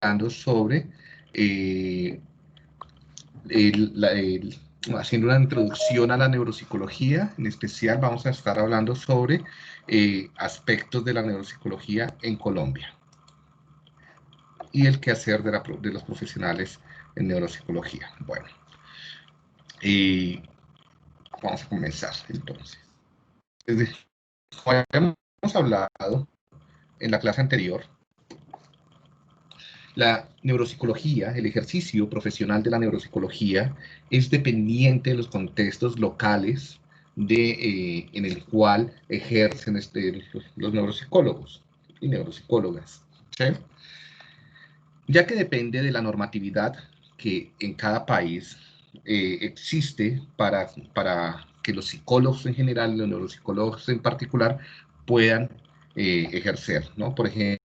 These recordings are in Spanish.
hablando sobre, haciendo una introducción a la neuropsicología. En especial vamos a estar hablando sobre aspectos de la neuropsicología en Colombia y el quehacer de los profesionales en neuropsicología. Bueno, vamos a comenzar entonces. Como habíamos hablado en la clase anterior, la neuropsicología, el ejercicio profesional de la neuropsicología, es dependiente de los contextos locales en el cual ejercen los neuropsicólogos y neuropsicólogas, ¿sí? Ya que depende de la normatividad que en cada país existe para que los psicólogos en general y los neuropsicólogos en particular puedan ejercer, ¿no? Por ejemplo,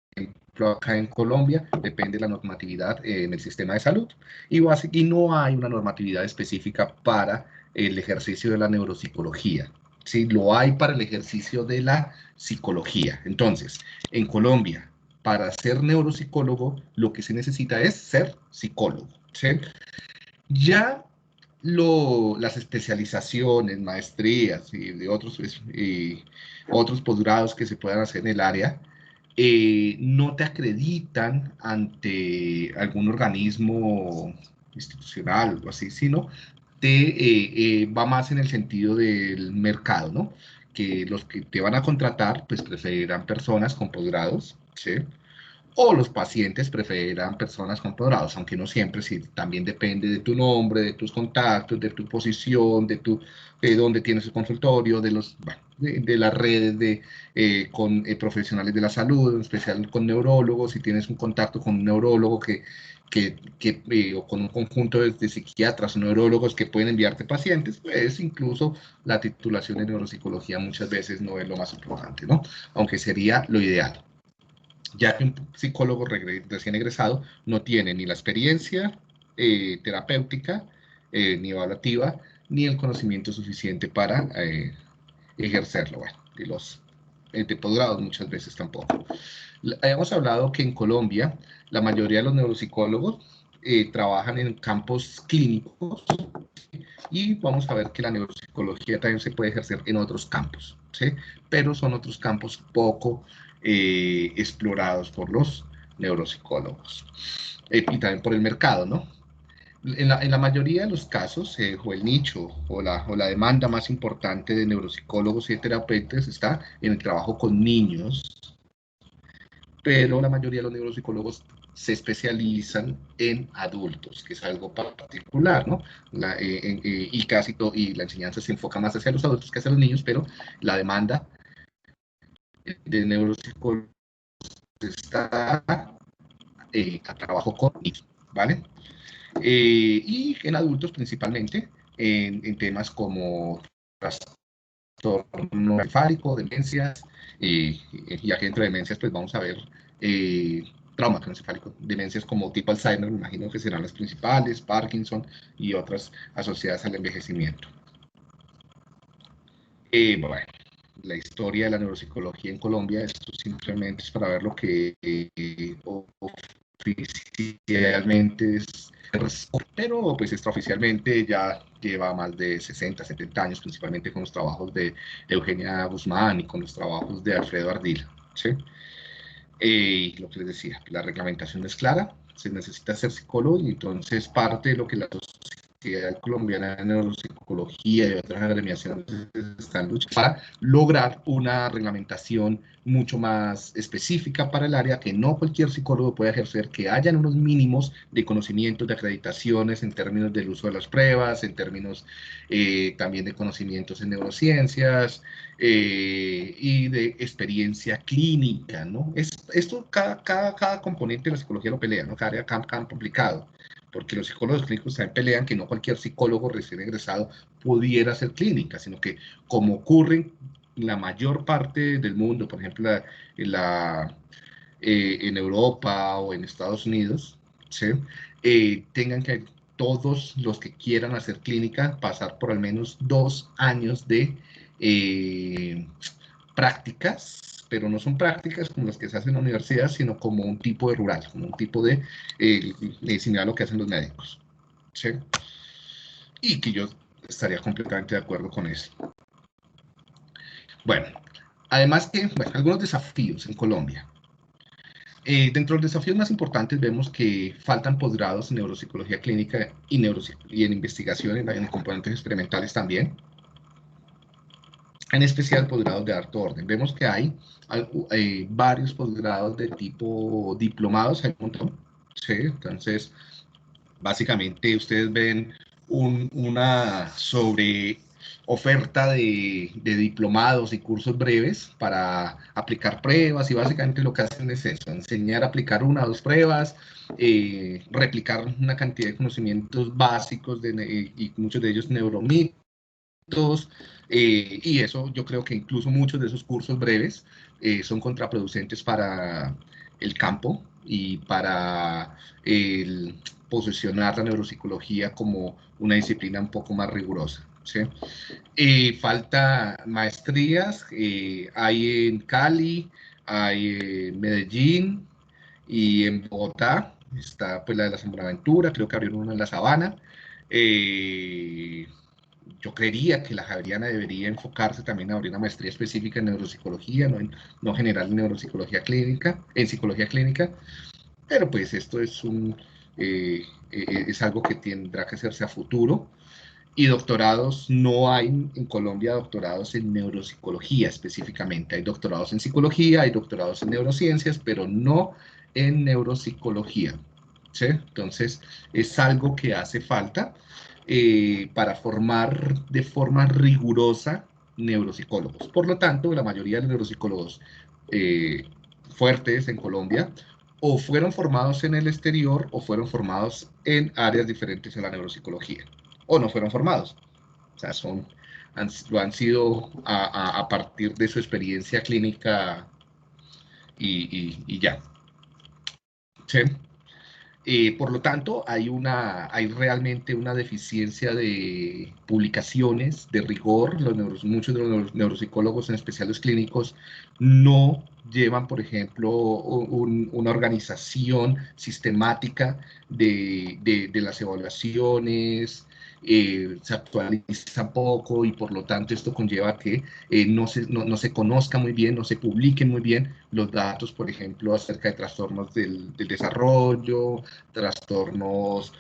acá en Colombia depende de la normatividad en el sistema de salud y no hay una normatividad específica para el ejercicio de la neuropsicología. Sí, lo hay para el ejercicio de la psicología. Entonces, en Colombia, para ser neuropsicólogo, lo que se necesita es ser psicólogo, ¿sí? Ya las especializaciones, maestrías y de otros posgrados que se puedan hacer en el área, no te acreditan ante algún organismo institucional o algo así, sino va más en el sentido del mercado, ¿no? Que los que te van a contratar, pues preferirán personas con posgrados, ¿sí? O los pacientes preferirán personas con posgrados, aunque no siempre, sí, también depende de tu nombre, de tus contactos, de tu posición, de dónde tienes el consultorio, bueno, de las redes con profesionales de la salud, en especial con neurólogos. Si tienes un contacto con un neurólogo o con un conjunto de psiquiatras o neurólogos que pueden enviarte pacientes, pues incluso la titulación de neuropsicología muchas veces no es lo más importante, ¿no? Aunque sería lo ideal, ya que un psicólogo recién egresado no tiene ni la experiencia terapéutica, ni evaluativa, ni el conocimiento suficiente para ejercerlo. Bueno, y los de posgrados muchas veces tampoco. Habíamos hablado que en Colombia la mayoría de los neuropsicólogos trabajan en campos clínicos, y vamos a ver que la neuropsicología también se puede ejercer en otros campos, ¿sí? Pero son otros campos poco explorados por los neuropsicólogos y también por el mercado, ¿no? En la mayoría de los casos, o el nicho o la demanda más importante de neuropsicólogos y terapeutas está en el trabajo con niños, pero la mayoría de los neuropsicólogos se especializan en adultos, que es algo particular, ¿no? Y la enseñanza se enfoca más hacia los adultos que hacia los niños, pero la demanda de neuropsicólogos está a trabajo con niños, ¿vale? Y en adultos principalmente, en temas como trastorno encefálico, demencias, y aquí entre demencias pues vamos a ver trauma encefálico, demencias como tipo Alzheimer, me imagino que serán las principales, Parkinson y otras asociadas al envejecimiento. Bueno, la historia de la neuropsicología en Colombia, esto simplemente es para ver lo que oficialmente es, pero pues extraoficialmente ya lleva más de 60, 70 años, principalmente con los trabajos de Eugenia Guzmán y con los trabajos de Alfredo Ardila, ¿sí? Lo que les decía, la reglamentación es clara, se necesita ser psicólogo, y entonces parte de lo que la Sociedad Colombiana de Neuropsicología y otras agremiaciones están luchando para lograr una reglamentación mucho más específica para el área, que no cualquier psicólogo puede ejercer, que hayan unos mínimos de conocimientos, de acreditaciones en términos del uso de las pruebas, en términos también de conocimientos en neurociencias, y de experiencia clínica, ¿no? Esto, cada componente de la psicología lo pelea, ¿no? Cada área complicado, porque los psicólogos clínicos también pelean que no cualquier psicólogo recién egresado pudiera hacer clínica, sino que, como ocurre en la mayor parte del mundo, por ejemplo, en Europa o en Estados Unidos, ¿sí? Tengan que todos los que quieran hacer clínica pasar por al menos 2 años de prácticas pero no son prácticas como las que se hacen en la universidad, sino como un tipo de rural, como un tipo de similar a lo que hacen los médicos, ¿sí? Y que yo estaría completamente de acuerdo con eso. Bueno, además que, bueno, algunos desafíos en Colombia. Dentro de los desafíos más importantes vemos que faltan posgrados en neuropsicología clínica y en investigación en componentes experimentales también, en especial posgrados de alto orden. Vemos que hay varios posgrados de tipo diplomados, hay un montón, ¿sí? Entonces, básicamente ustedes ven una sobre oferta de diplomados y cursos breves para aplicar pruebas, y básicamente lo que hacen es eso, enseñar a aplicar una o dos pruebas, replicar una cantidad de conocimientos básicos y muchos de ellos neuromitos, y eso yo creo que incluso muchos de esos cursos breves son contraproducentes para el campo y para el posicionar la neuropsicología como una disciplina un poco más rigurosa, ¿sí? Falta maestrías, hay en Cali, hay en Medellín y en Bogotá, está pues la de la San Buenaventura, creo que abrieron una en La Sabana. Yo creería que la Javeriana debería enfocarse también a abrir una maestría específica en neuropsicología, no general en neuropsicología clínica, en psicología clínica, pero pues esto es algo que tendrá que hacerse a futuro. Y doctorados, no hay en Colombia doctorados en neuropsicología específicamente. Hay doctorados en psicología, hay doctorados en neurociencias, pero no en neuropsicología, ¿sí? Entonces, es algo que hace falta para formar de forma rigurosa neuropsicólogos. Por lo tanto, la mayoría de los neuropsicólogos eh, fuertes en Colombia o fueron formados en el exterior o fueron formados en áreas diferentes a la neuropsicología, o no fueron formados. O sea, lo han sido a partir de su experiencia clínica y ya. ¿Sí? Por lo tanto, hay realmente una deficiencia de publicaciones, de rigor. Muchos de los neuropsicólogos, en especial los clínicos, no llevan, por ejemplo, una organización sistemática de las evaluaciones, se actualiza poco y por lo tanto esto conlleva que no se conozca muy bien, no se publiquen muy bien los datos, por ejemplo, acerca de trastornos del desarrollo, trastornos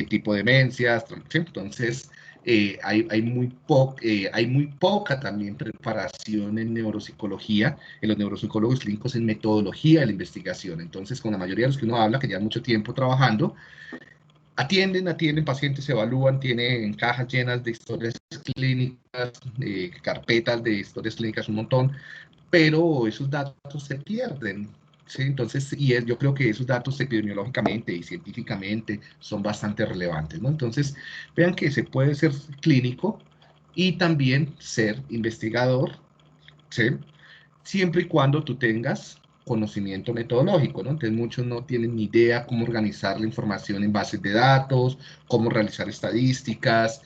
tipo demencias, ¿sí? Entonces hay muy poca también preparación en neuropsicología, en los neuropsicólogos clínicos en metodología de la investigación. Entonces, con la mayoría de los que uno habla, que llevan mucho tiempo trabajando, atienden pacientes, se evalúan, tienen cajas llenas de historias clínicas, carpetas de historias clínicas, un montón, pero esos datos se pierden. ¿Sí? Entonces, yo creo que esos datos epidemiológicamente y científicamente son bastante relevantes, ¿no? Entonces, vean que se puede ser clínico y también ser investigador, ¿sí? Siempre y cuando tú tengas conocimiento metodológico, ¿no? Entonces muchos no tienen ni idea cómo organizar la información en bases de datos, cómo realizar estadísticas,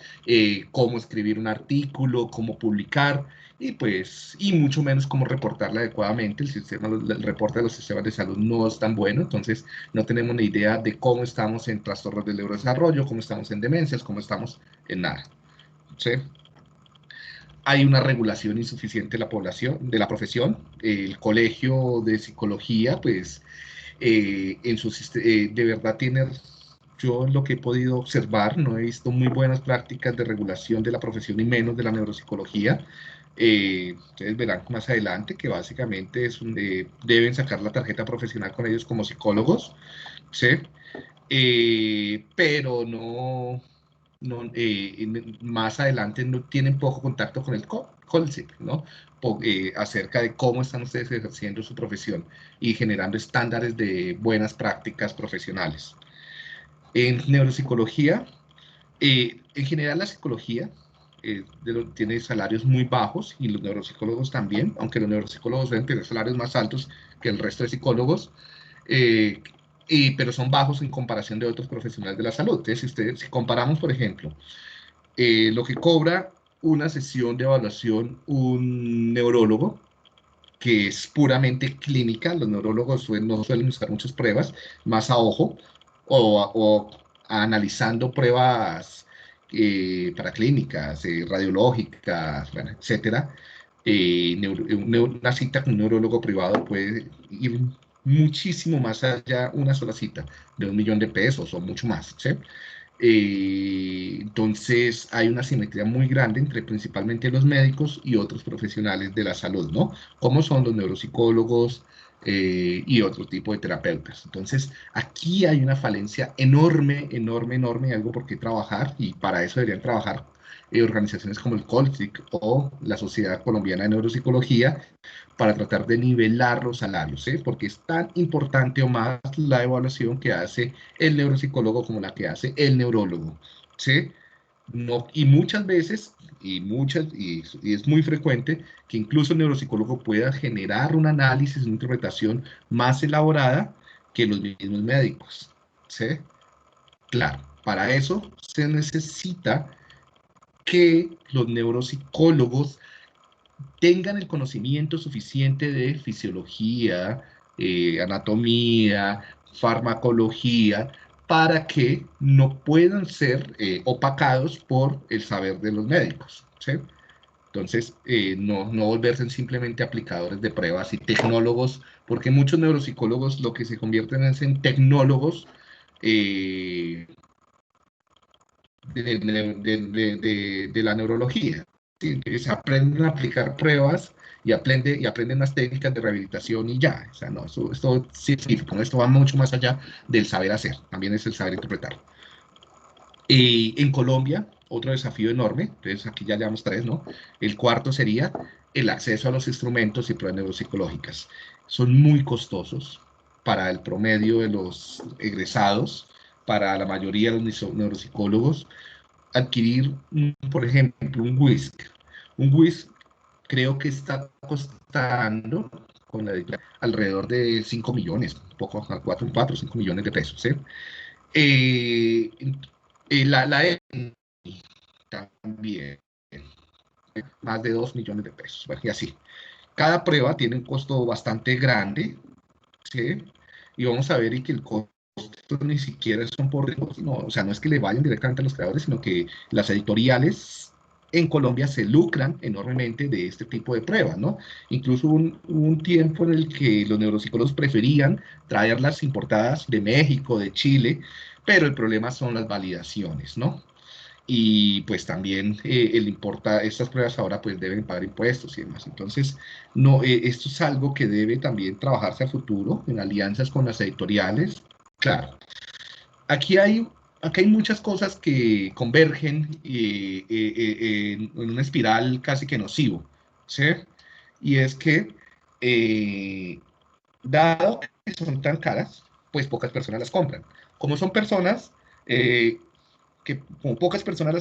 cómo escribir un artículo, cómo publicar, y mucho menos cómo reportarla adecuadamente. El reporte de los sistemas de salud no es tan bueno, entonces no tenemos ni idea de cómo estamos en trastornos del neurodesarrollo, cómo estamos en demencias, cómo estamos en nada, ¿sí? Hay una regulación insuficiente de la población, de la profesión. El colegio de psicología, pues, de verdad tiene, yo lo que he podido observar, no he visto muy buenas prácticas de regulación de la profesión y menos de la neuropsicología. Ustedes verán más adelante que básicamente deben sacar la tarjeta profesional con ellos como psicólogos, ¿sí? Pero más adelante no tienen poco contacto con el COLSIC, ¿no? Acerca de cómo están ustedes ejerciendo su profesión y generando estándares de buenas prácticas profesionales. En neuropsicología, en general la psicología tiene salarios muy bajos y los neuropsicólogos también, aunque los neuropsicólogos deben tener salarios más altos que el resto de psicólogos, eh, pero son bajos en comparación de otros profesionales de la salud. Entonces, si comparamos, por ejemplo, lo que cobra una sesión de evaluación un neurólogo, que es puramente clínica. Los neurólogos no suelen usar muchas pruebas, más a ojo, o analizando pruebas para clínicas, radiológicas, bueno, etcétera. Una cita con un neurólogo privado puede ir muchísimo más allá, una sola cita, de 1 millón de pesos o mucho más, ¿sí? Entonces hay una simetría muy grande entre principalmente los médicos y otros profesionales de la salud, ¿no? Como son los neuropsicólogos y otro tipo de terapeutas. Entonces aquí hay una falencia enorme, enorme, enorme, algo por qué trabajar, y para eso deberían trabajar organizaciones como el COLSIC o la Sociedad Colombiana de Neuropsicología, para tratar de nivelar los salarios, ¿sí? Porque es tan importante o más la evaluación que hace el neuropsicólogo como la que hace el neurólogo, ¿sí? No, y muchas veces, y es muy frecuente, que incluso el neuropsicólogo pueda generar un análisis, una interpretación más elaborada que los mismos médicos, ¿sí? Claro, para eso se necesita que los neuropsicólogos tengan el conocimiento suficiente de fisiología, anatomía, farmacología, para que no puedan ser opacados por el saber de los médicos, ¿sí? Entonces, no volverse simplemente aplicadores de pruebas y tecnólogos, porque muchos neuropsicólogos lo que se convierten es en tecnólogos eh, de la neurología. ¿Sí? Entonces aprenden a aplicar pruebas y aprenden las técnicas de rehabilitación y ya. O sea, no, esto científico, ¿no? Esto va mucho más allá del saber hacer, también es el saber interpretar. Y en Colombia, otro desafío enorme, entonces aquí ya llevamos 3, ¿no? El cuarto sería el acceso a los instrumentos y pruebas neuropsicológicas. Son muy costosos para el promedio de los egresados, para la mayoría de los neuropsicólogos. Adquirir, por ejemplo, un whisk. Un whisk creo que está costando con alrededor de 5 millones, un poco, 4 o 5 millones de pesos. ¿Sí? Eh, la EPI también, más de 2 millones de pesos. Bueno, y así. Cada prueba tiene un costo bastante grande, ¿sí? Y vamos a ver y que el costo ni siquiera son por, no, o sea, no es que le vayan directamente a los creadores, sino que las editoriales en Colombia se lucran enormemente de este tipo de pruebas, ¿no? Incluso un tiempo en el que los neuropsicólogos preferían traerlas importadas de México, de Chile, pero el problema son las validaciones, ¿no? Y pues también estas pruebas ahora pues deben pagar impuestos y demás. Entonces, no, esto es algo que debe también trabajarse a futuro en alianzas con las editoriales. Claro, aquí hay, aquí hay muchas cosas que convergen en una espiral casi que nocivo, ¿sí? Y es que, eh, dado que son tan caras, pues pocas personas las compran. Como son personas eh, que como pocas personas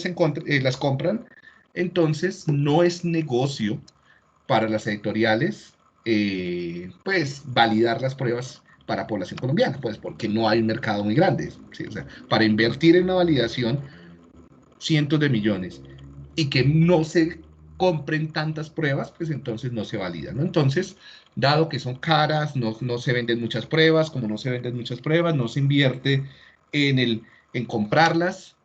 las compran, entonces no es negocio para las editoriales, pues validar las pruebas para población colombiana, pues porque no hay un mercado muy grande. ¿Sí? O sea, para invertir en una validación cientos de millones y que no se compren tantas pruebas, pues entonces no se valida, ¿no? Entonces, dado que son caras, no se venden muchas pruebas, como no se venden muchas pruebas, no se invierte en comprarlas,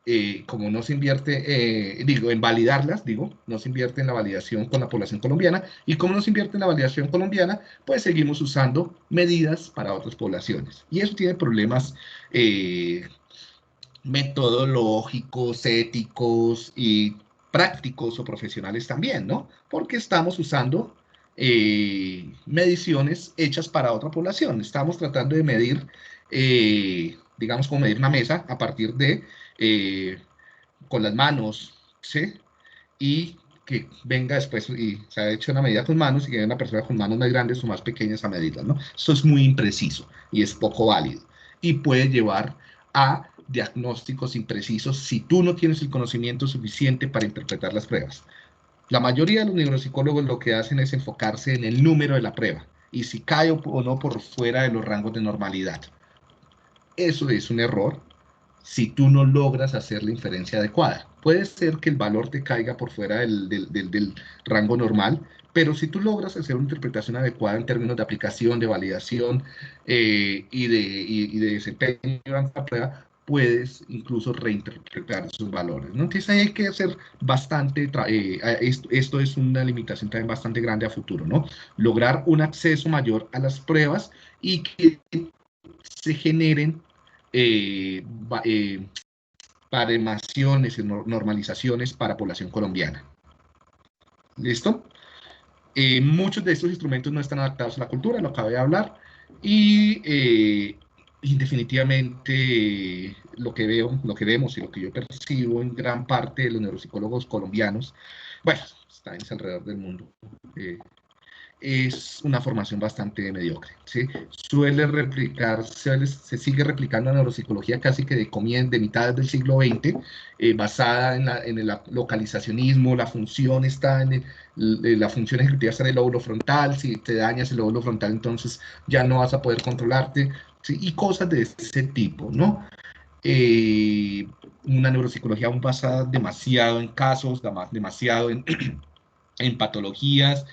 como no se invierte, en validarlas, no se invierte en la validación con la población colombiana, y como no se invierte en la validación colombiana, pues seguimos usando medidas para otras poblaciones. Y eso tiene problemas metodológicos, éticos y prácticos o profesionales también, ¿no? Porque estamos usando mediciones hechas para otra población. Estamos tratando de medir, digamos, como medir una mesa a partir de, con las manos, ¿sí? Y que venga después y se ha hecho una medida con manos y que venga una persona con manos más grandes o más pequeñas a medirlas, ¿no? Eso es muy impreciso y es poco válido y puede llevar a diagnósticos imprecisos si tú no tienes el conocimiento suficiente para interpretar las pruebas. La mayoría de los neuropsicólogos lo que hacen es enfocarse en el número de la prueba y si cae o no por fuera de los rangos de normalidad. Eso es un error si tú no logras hacer la inferencia adecuada. Puede ser que el valor te caiga por fuera del rango normal, Pero si tú logras hacer una interpretación adecuada en términos de aplicación, de validación y de desempeño durante la prueba, puedes incluso reinterpretar esos valores, ¿no? Entonces ahí hay que hacer bastante, esto es una limitación también bastante grande a futuro, ¿no? Lograr un acceso mayor a las pruebas y que se generen eh, baremaciones y normalizaciones para población colombiana. ¿Listo? Muchos de estos instrumentos no están adaptados a la cultura, lo acabé de hablar, y definitivamente lo que veo, lo que vemos y lo que yo percibo en gran parte de los neuropsicólogos colombianos, bueno, están alrededor del mundo, es una formación bastante mediocre, ¿sí? Se sigue replicando la neuropsicología casi que de mitad del siglo XX, basada en el localizacionismo, la función está la función ejecutiva está en el lóbulo frontal, si te dañas el lóbulo frontal entonces ya no vas a poder controlarte, ¿sí? Y cosas de ese tipo, ¿no? Una neuropsicología aún basada demasiado en casos, demasiado en patologías,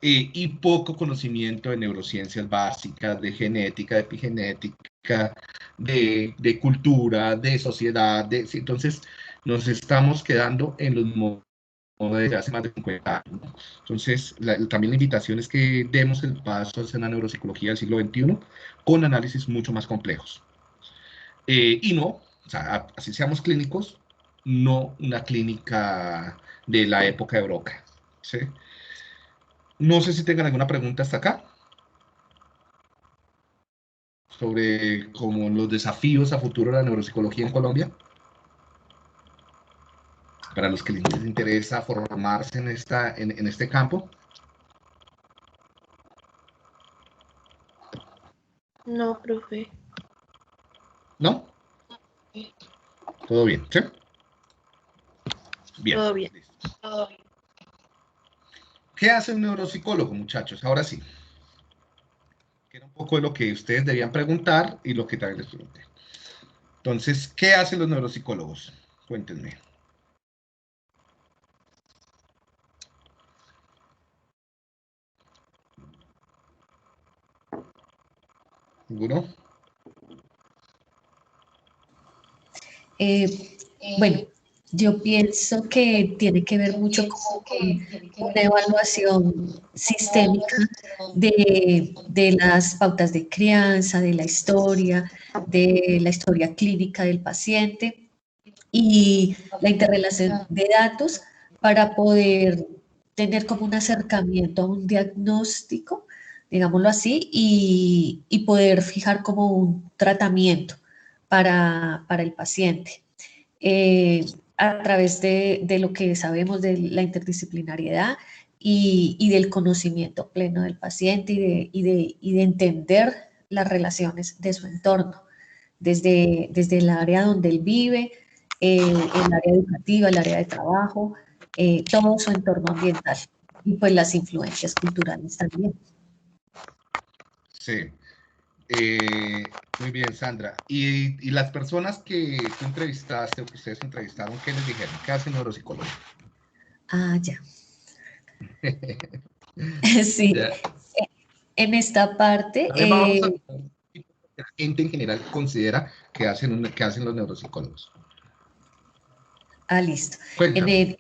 y poco conocimiento de neurociencias básicas, de genética, de epigenética, de cultura, de sociedad. Sí, entonces, nos estamos quedando en los modelos de hace más de 50 años, ¿no? Entonces, también la invitación es que demos el paso hacia una neuropsicología del siglo XXI con análisis mucho más complejos. Y no, o sea, así seamos clínicos, no una clínica de la época de Broca, ¿sí? No sé si tengan alguna pregunta hasta acá sobre como los desafíos a futuro de la neuropsicología en Colombia, para los que les interesa formarse en este campo. No, profe. ¿No? ¿Todo bien? ¿Sí? Bien. Todo bien. Todo bien. ¿Qué hace un neuropsicólogo, muchachos? Ahora sí. Que era un poco de lo que ustedes debían preguntar y lo que también les pregunté. Entonces, ¿qué hacen los neuropsicólogos? Cuéntenme. ¿Ninguno? Bueno, yo pienso que tiene que ver mucho como con una evaluación sistémica de las pautas de crianza, de la historia clínica del paciente y la interrelación de datos para poder tener como un acercamiento a un diagnóstico, digámoslo así, y poder fijar como un tratamiento para el paciente. A través de lo que sabemos de la interdisciplinariedad y del conocimiento pleno del paciente y de entender las relaciones de su entorno, desde el área donde él vive, el área educativa, el área de trabajo, todo su entorno ambiental y pues las influencias culturales también. Sí. Muy bien, Sandra. ¿Y las personas que tú entrevistaste o que ustedes entrevistaron, qué les dijeron? ¿Qué hacen neuropsicólogos? Ah, ya. Sí. Ya. En esta parte... Vamos a la gente en general considera que hacen los neuropsicólogos. Listo. Cuéntame.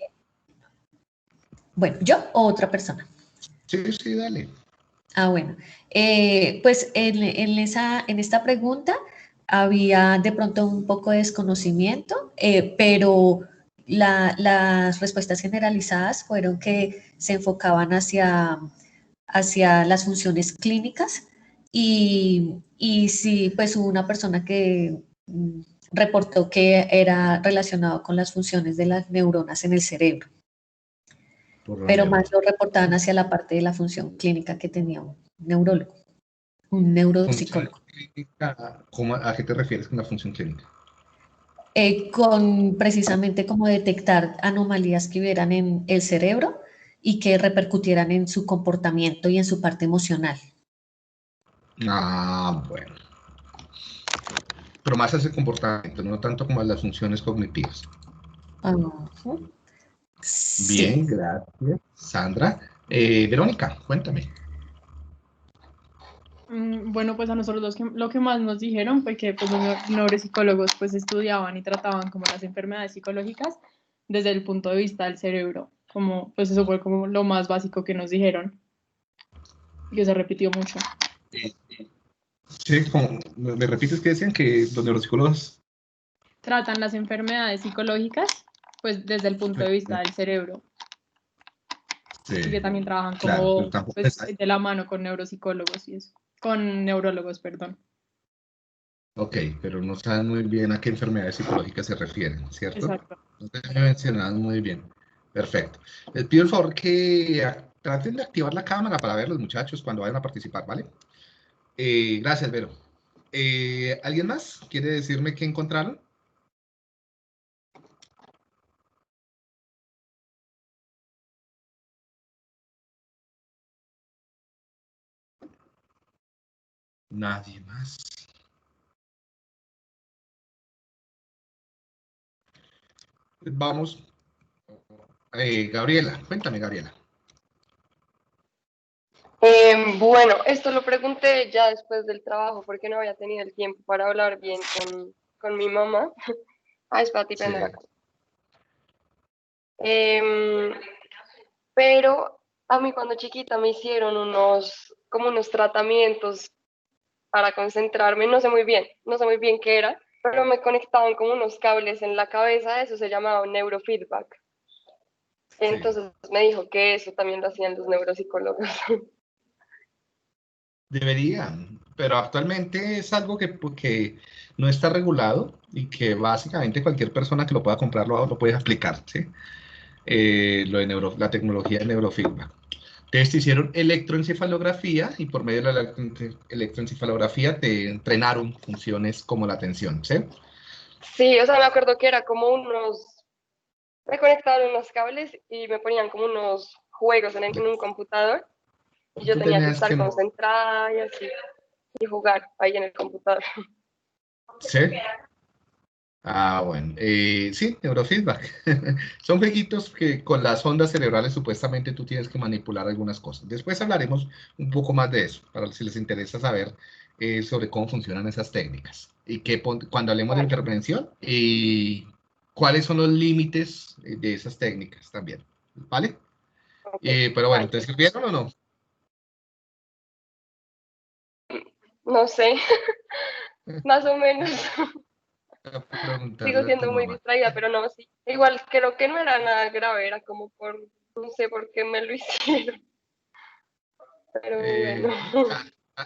Bueno, ¿yo o otra persona? Sí, dale. Bueno. Pues en esta pregunta había de pronto un poco de desconocimiento, pero las respuestas generalizadas fueron que se enfocaban hacia las funciones clínicas y sí, pues hubo una persona que reportó que era relacionado con las funciones de las neuronas en el cerebro, pero más lo reportaban hacia la parte de la función clínica que tenía un neurólogo, un neuropsicólogo. ¿A qué te refieres con la función clínica? Con precisamente como detectar anomalías que hubieran en el cerebro y que repercutieran en su comportamiento y en su parte emocional. Bueno. Pero más ese comportamiento, no tanto como las funciones cognitivas. Sí. Bien, gracias. Sandra, Verónica, cuéntame. Bueno, pues a nosotros lo que más nos dijeron fue que pues, los neuropsicólogos pues estudiaban y trataban como las enfermedades psicológicas desde el punto de vista del cerebro, como pues eso fue como lo más básico que nos dijeron y que se repitió mucho. Sí, como, ¿me repites que decían que los neuropsicólogos Tratan las enfermedades psicológicas pues desde el punto de vista del cerebro y que también trabajan claro, pero como tampoco pues, de la mano con neuropsicólogos y eso, con neurólogos, perdón. ok, pero no saben muy bien a qué enfermedades psicológicas se refieren, ¿cierto? Exacto. No me mencionaban muy bien. Perfecto. Les pido el favor que traten de activar la cámara para ver los muchachos cuando vayan a participar, ¿vale? Gracias, Vero. ¿Alguien más quiere decirme qué encontraron? Nadie más. Vamos. Gabriela, cuéntame, Gabriela. Bueno, esto lo pregunté ya después del trabajo porque no había tenido el tiempo para hablar bien con mi mamá. Ah, espérate, prende la cámara. Pero a mí cuando chiquita me hicieron como unos tratamientos para concentrarme, no sé muy bien qué era, pero me conectaban como unos cables en la cabeza, eso se llamaba neurofeedback. Entonces me dijo que eso también lo hacían los neuropsicólogos. Deberían, pero actualmente es algo que no está regulado y que básicamente cualquier persona que lo pueda comprar lo puede aplicar, ¿sí? La tecnología de neurofeedback. Entonces te hicieron electroencefalografía y por medio de la electroencefalografía te entrenaron funciones como la atención, ¿sí? Sí, o sea, me acuerdo que era como me conectaban unos cables y me ponían como unos juegos en un computador y yo Tú tenía que tenías estar que... concentrada y así, y jugar ahí en el computador. ¿Sí? Ah, bueno. Sí, neurofeedback. Son jueguitos que con las ondas cerebrales supuestamente tú tienes que manipular algunas cosas. Después hablaremos un poco más de eso, para si les interesa saber sobre cómo funcionan esas técnicas. Y que cuando hablemos de Vale. intervención, cuáles son los límites de esas técnicas también. ¿Vale? Okay. Pero bueno, Vale. ¿te sirvieron o no? No sé, más o menos. Voy a Sigo preguntarle a tu siendo muy mamá. distraída, pero no, sí. Igual creo que no era nada grave, era como no sé por qué me lo hicieron, pero bueno. Eh,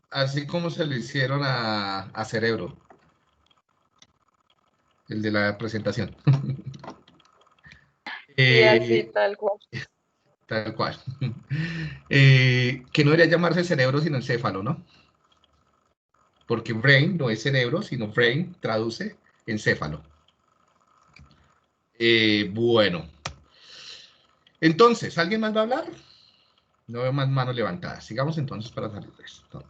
Así como se lo hicieron a Cerebro, el de la presentación. Y así, Eh, tal cual. Tal cual. Que no debería llamarse cerebro, sino encéfalo, ¿no? Porque brain no es cerebro, sino brain traduce encéfalo. Bueno. Entonces, ¿alguien más va a hablar? No veo más manos levantadas. Sigamos entonces para salir de esto.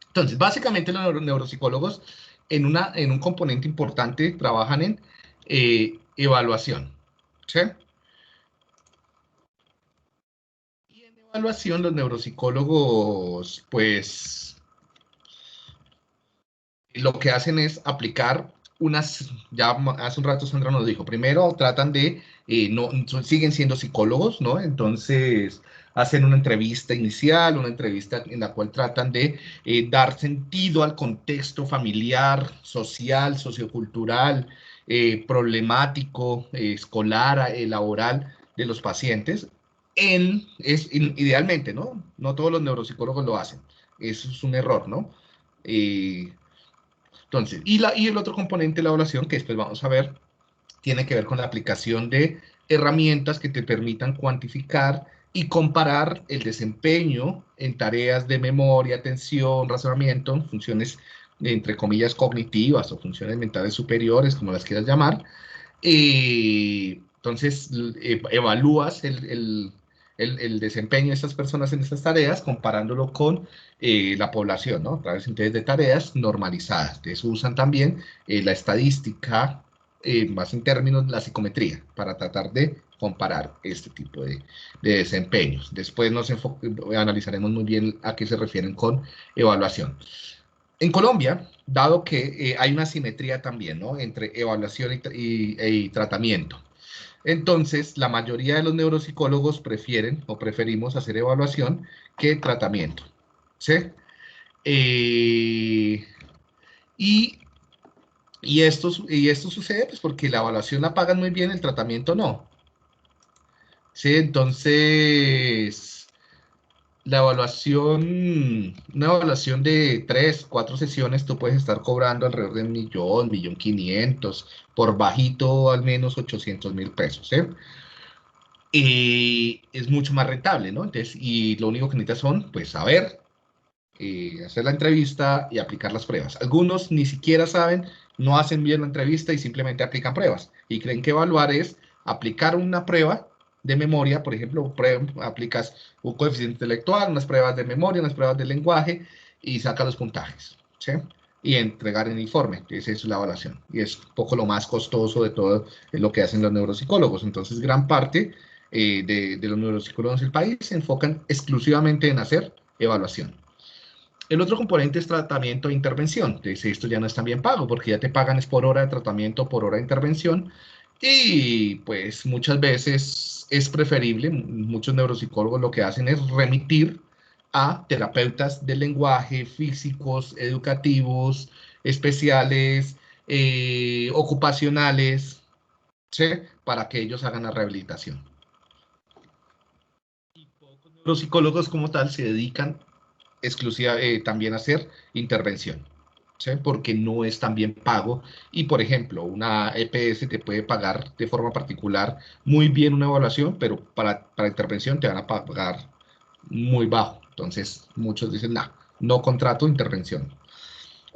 Entonces, básicamente los neuropsicólogos en un componente importante trabajan en evaluación. ¿Sí? Y en evaluación los neuropsicólogos, pues, lo que hacen es aplicar ya hace un rato Sandra nos dijo, primero tratan de, no, siguen siendo psicólogos, ¿no? Entonces hacen una entrevista inicial, una entrevista en la cual tratan de dar sentido al contexto familiar, social, sociocultural, problemático, escolar, laboral de los pacientes. Idealmente, ¿no? No todos los neuropsicólogos lo hacen. Eso es un error, ¿no? Entonces, y el otro componente de la evaluación, que después vamos a ver, tiene que ver con la aplicación de herramientas que te permitan cuantificar y comparar el desempeño en tareas de memoria, atención, razonamiento, funciones entre comillas cognitivas o funciones mentales superiores, como las quieras llamar. Entonces, evalúas el desempeño de estas personas en estas tareas comparándolo con la población, ¿no? A través entonces de tareas normalizadas. Entonces usan también la estadística, más en términos de la psicometría, para tratar de comparar este tipo de desempeños. Después analizaremos muy bien a qué se refieren con evaluación. En Colombia, dado que hay una simetría también, ¿no?, entre evaluación y tratamiento, entonces la mayoría de los neuropsicólogos preferimos hacer evaluación que tratamiento, ¿sí? Y esto sucede pues porque la evaluación la pagan muy bien, el tratamiento no. Sí, entonces una evaluación de 3, 4 sesiones, tú puedes estar cobrando alrededor de 1.500.000, por bajito al menos 800.000 pesos, ¿sí? Y es mucho más rentable, ¿no? Entonces, y lo único que necesitas son, pues, saber, hacer la entrevista y aplicar las pruebas. Algunos ni siquiera saben, no hacen bien la entrevista y simplemente aplican pruebas. Y creen que evaluar es aplicar una prueba de memoria, por ejemplo, aplicas un coeficiente intelectual, unas pruebas de memoria, unas pruebas de lenguaje y saca los puntajes, ¿sí? Y entregar el informe, que esa es la evaluación. Y es un poco lo más costoso de todo lo que hacen los neuropsicólogos. Entonces, gran parte de los neuropsicólogos del país se enfocan exclusivamente en hacer evaluación. El otro componente es tratamiento e intervención. Entonces, esto ya no es tan bien pago, porque ya te pagan es por hora de tratamiento, por hora de intervención, y pues muchas veces es preferible, muchos neuropsicólogos lo que hacen es remitir a terapeutas del lenguaje, físicos, educativos, especiales, ocupacionales, ¿sí?, para que ellos hagan la rehabilitación. Y pocos neuropsicólogos como tal se dedican también a hacer intervención, ¿sí?, porque no es tan bien pago. Y por ejemplo, una EPS te puede pagar de forma particular muy bien una evaluación, pero para intervención te van a pagar muy bajo. Entonces muchos dicen, no contrato intervención.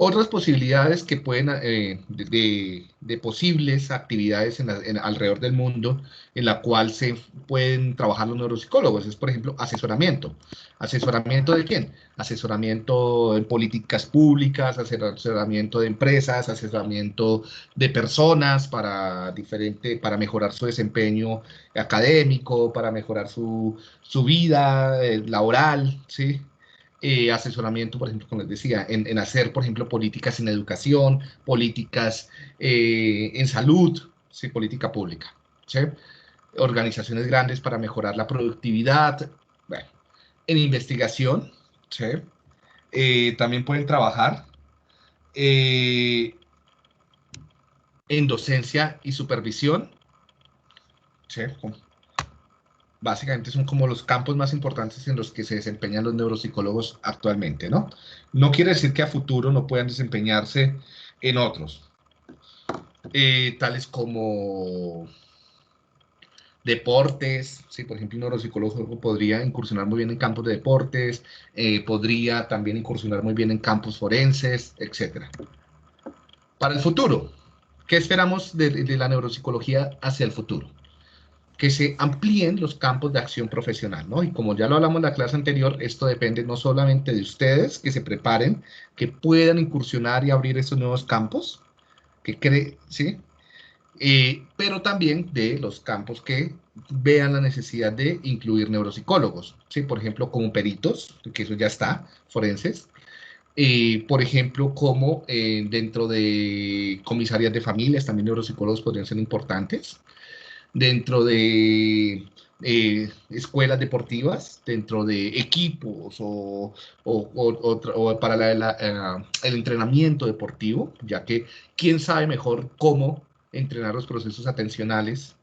Otras posibilidades que pueden, de posibles actividades alrededor del mundo en la cual se pueden trabajar los neuropsicólogos es, por ejemplo, asesoramiento. ¿Asesoramiento de quién? Asesoramiento en políticas públicas, asesoramiento de empresas, asesoramiento de personas para mejorar su desempeño académico, para mejorar su vida laboral, ¿sí? Asesoramiento, por ejemplo, como les decía, en hacer, por ejemplo, políticas en educación, políticas en salud, ¿sí?, política pública, ¿sí?, organizaciones grandes para mejorar la productividad, bueno, en investigación, ¿sí?, también pueden trabajar en docencia y supervisión, ¿sí?, básicamente son como los campos más importantes en los que se desempeñan los neuropsicólogos actualmente, ¿no? No quiere decir que a futuro no puedan desempeñarse en otros, tales como deportes, ¿sí? Por ejemplo, un neuropsicólogo podría incursionar muy bien en campos de deportes, podría también incursionar muy bien en campos forenses, etc. Para el futuro, ¿qué esperamos de la neuropsicología hacia el futuro? Que se amplíen los campos de acción profesional, ¿no? Y como ya lo hablamos en la clase anterior, esto depende no solamente de ustedes, que se preparen, que puedan incursionar y abrir esos nuevos campos, ¿sí? Pero también de los campos que vean la necesidad de incluir neuropsicólogos, ¿sí? Por ejemplo, como peritos, que eso ya está, forenses, por ejemplo, como dentro de comisarías de familias, también neuropsicólogos podrían ser importantes, dentro de escuelas deportivas, dentro de equipos o para el entrenamiento deportivo, ya que quién sabe mejor cómo entrenar los procesos atencionales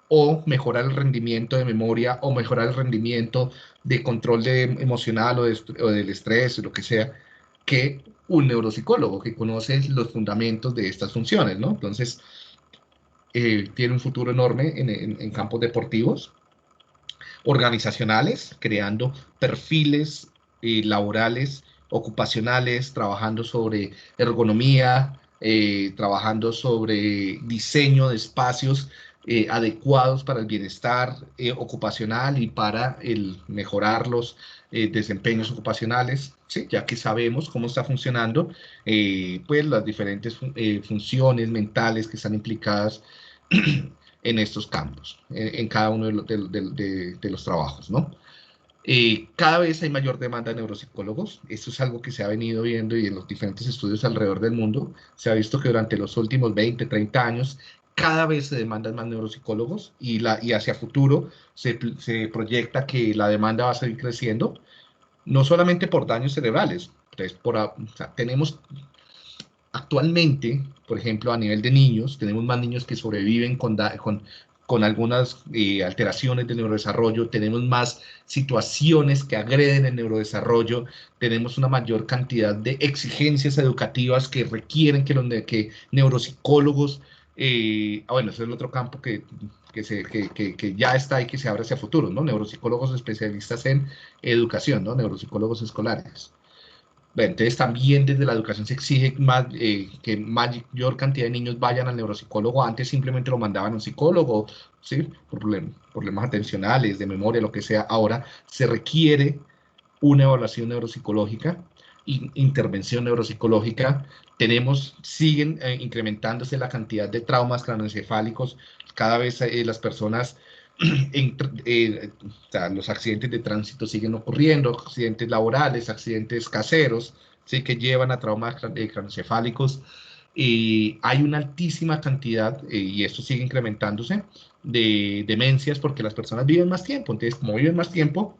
o mejorar el rendimiento de memoria o mejorar el rendimiento de control emocional o del estrés o lo que sea, que un neuropsicólogo que conoce los fundamentos de estas funciones, ¿no? Entonces, tiene un futuro enorme en campos deportivos, organizacionales, creando perfiles laborales, ocupacionales, trabajando sobre ergonomía, trabajando sobre diseño de espacios adecuados para el bienestar ocupacional y para mejorar los desempeños ocupacionales, ¿sí? Ya que sabemos cómo está funcionando, pues las diferentes funciones mentales que están implicadas en estos campos, en cada uno de los trabajos, ¿no? Cada vez hay mayor demanda de neuropsicólogos. Esto es algo que se ha venido viendo y en los diferentes estudios alrededor del mundo se ha visto que durante los últimos 20, 30 años cada vez se demandan más neuropsicólogos y hacia futuro se proyecta que la demanda va a seguir creciendo, no solamente por daños cerebrales. Entonces, o sea, tenemos actualmente, por ejemplo, a nivel de niños, tenemos más niños que sobreviven con algunas alteraciones del neurodesarrollo, tenemos más situaciones que agreden el neurodesarrollo, tenemos una mayor cantidad de exigencias educativas que requieren que neuropsicólogos, bueno, ese es el otro campo que ya está y que se abre hacia futuro, ¿no? Neuropsicólogos especialistas en educación, ¿no? Neuropsicólogos escolares. Bueno, entonces también desde la educación se exige más, que mayor cantidad de niños vayan al neuropsicólogo. Antes simplemente lo mandaban a un psicólogo, ¿sí? Por problemas atencionales, de memoria, lo que sea. Ahora se requiere una evaluación neuropsicológica, intervención neuropsicológica. Siguen incrementándose la cantidad de traumas craneoencefálicos. Cada vez las personas o sea, los accidentes de tránsito siguen ocurriendo, accidentes laborales, accidentes caseros, ¿sí? Que llevan a traumas craneoencefálicos. Hay una altísima cantidad, y esto sigue incrementándose, de demencias porque las personas viven más tiempo. Entonces, como viven más tiempo,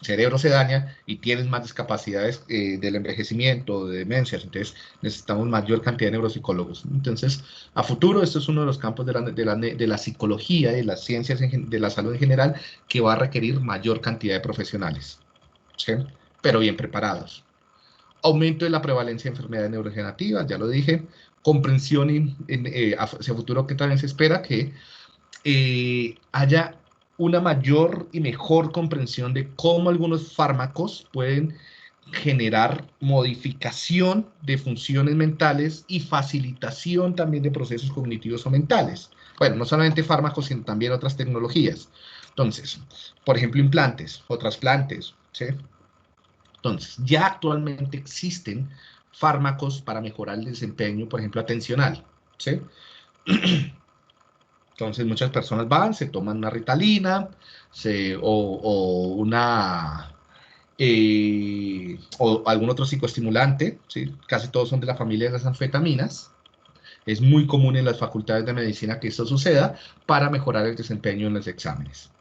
el cerebro se daña y tienes más discapacidades del envejecimiento, de demencias. Entonces necesitamos mayor cantidad de neuropsicólogos. Entonces, a futuro, esto es uno de los campos de la psicología, de las ciencias de la salud en general, que va a requerir mayor cantidad de profesionales, ¿sí? Pero bien preparados. Aumento de la prevalencia de enfermedades neurodegenerativas, ya lo dije. Comprensión hacia futuro, que también se espera que haya una mayor y mejor comprensión de cómo algunos fármacos pueden generar modificación de funciones mentales y facilitación también de procesos cognitivos o mentales. Bueno, no solamente fármacos, sino también otras tecnologías. Entonces, por ejemplo, implantes o trasplantes, ¿sí? Entonces, ya actualmente existen fármacos para mejorar el desempeño, por ejemplo, atencional, ¿sí? Entonces muchas personas van, se toman una Ritalina o algún otro psicoestimulante, ¿sí? Casi todos son de la familia de las anfetaminas. Es muy común en las facultades de medicina que esto suceda para mejorar el desempeño en los exámenes.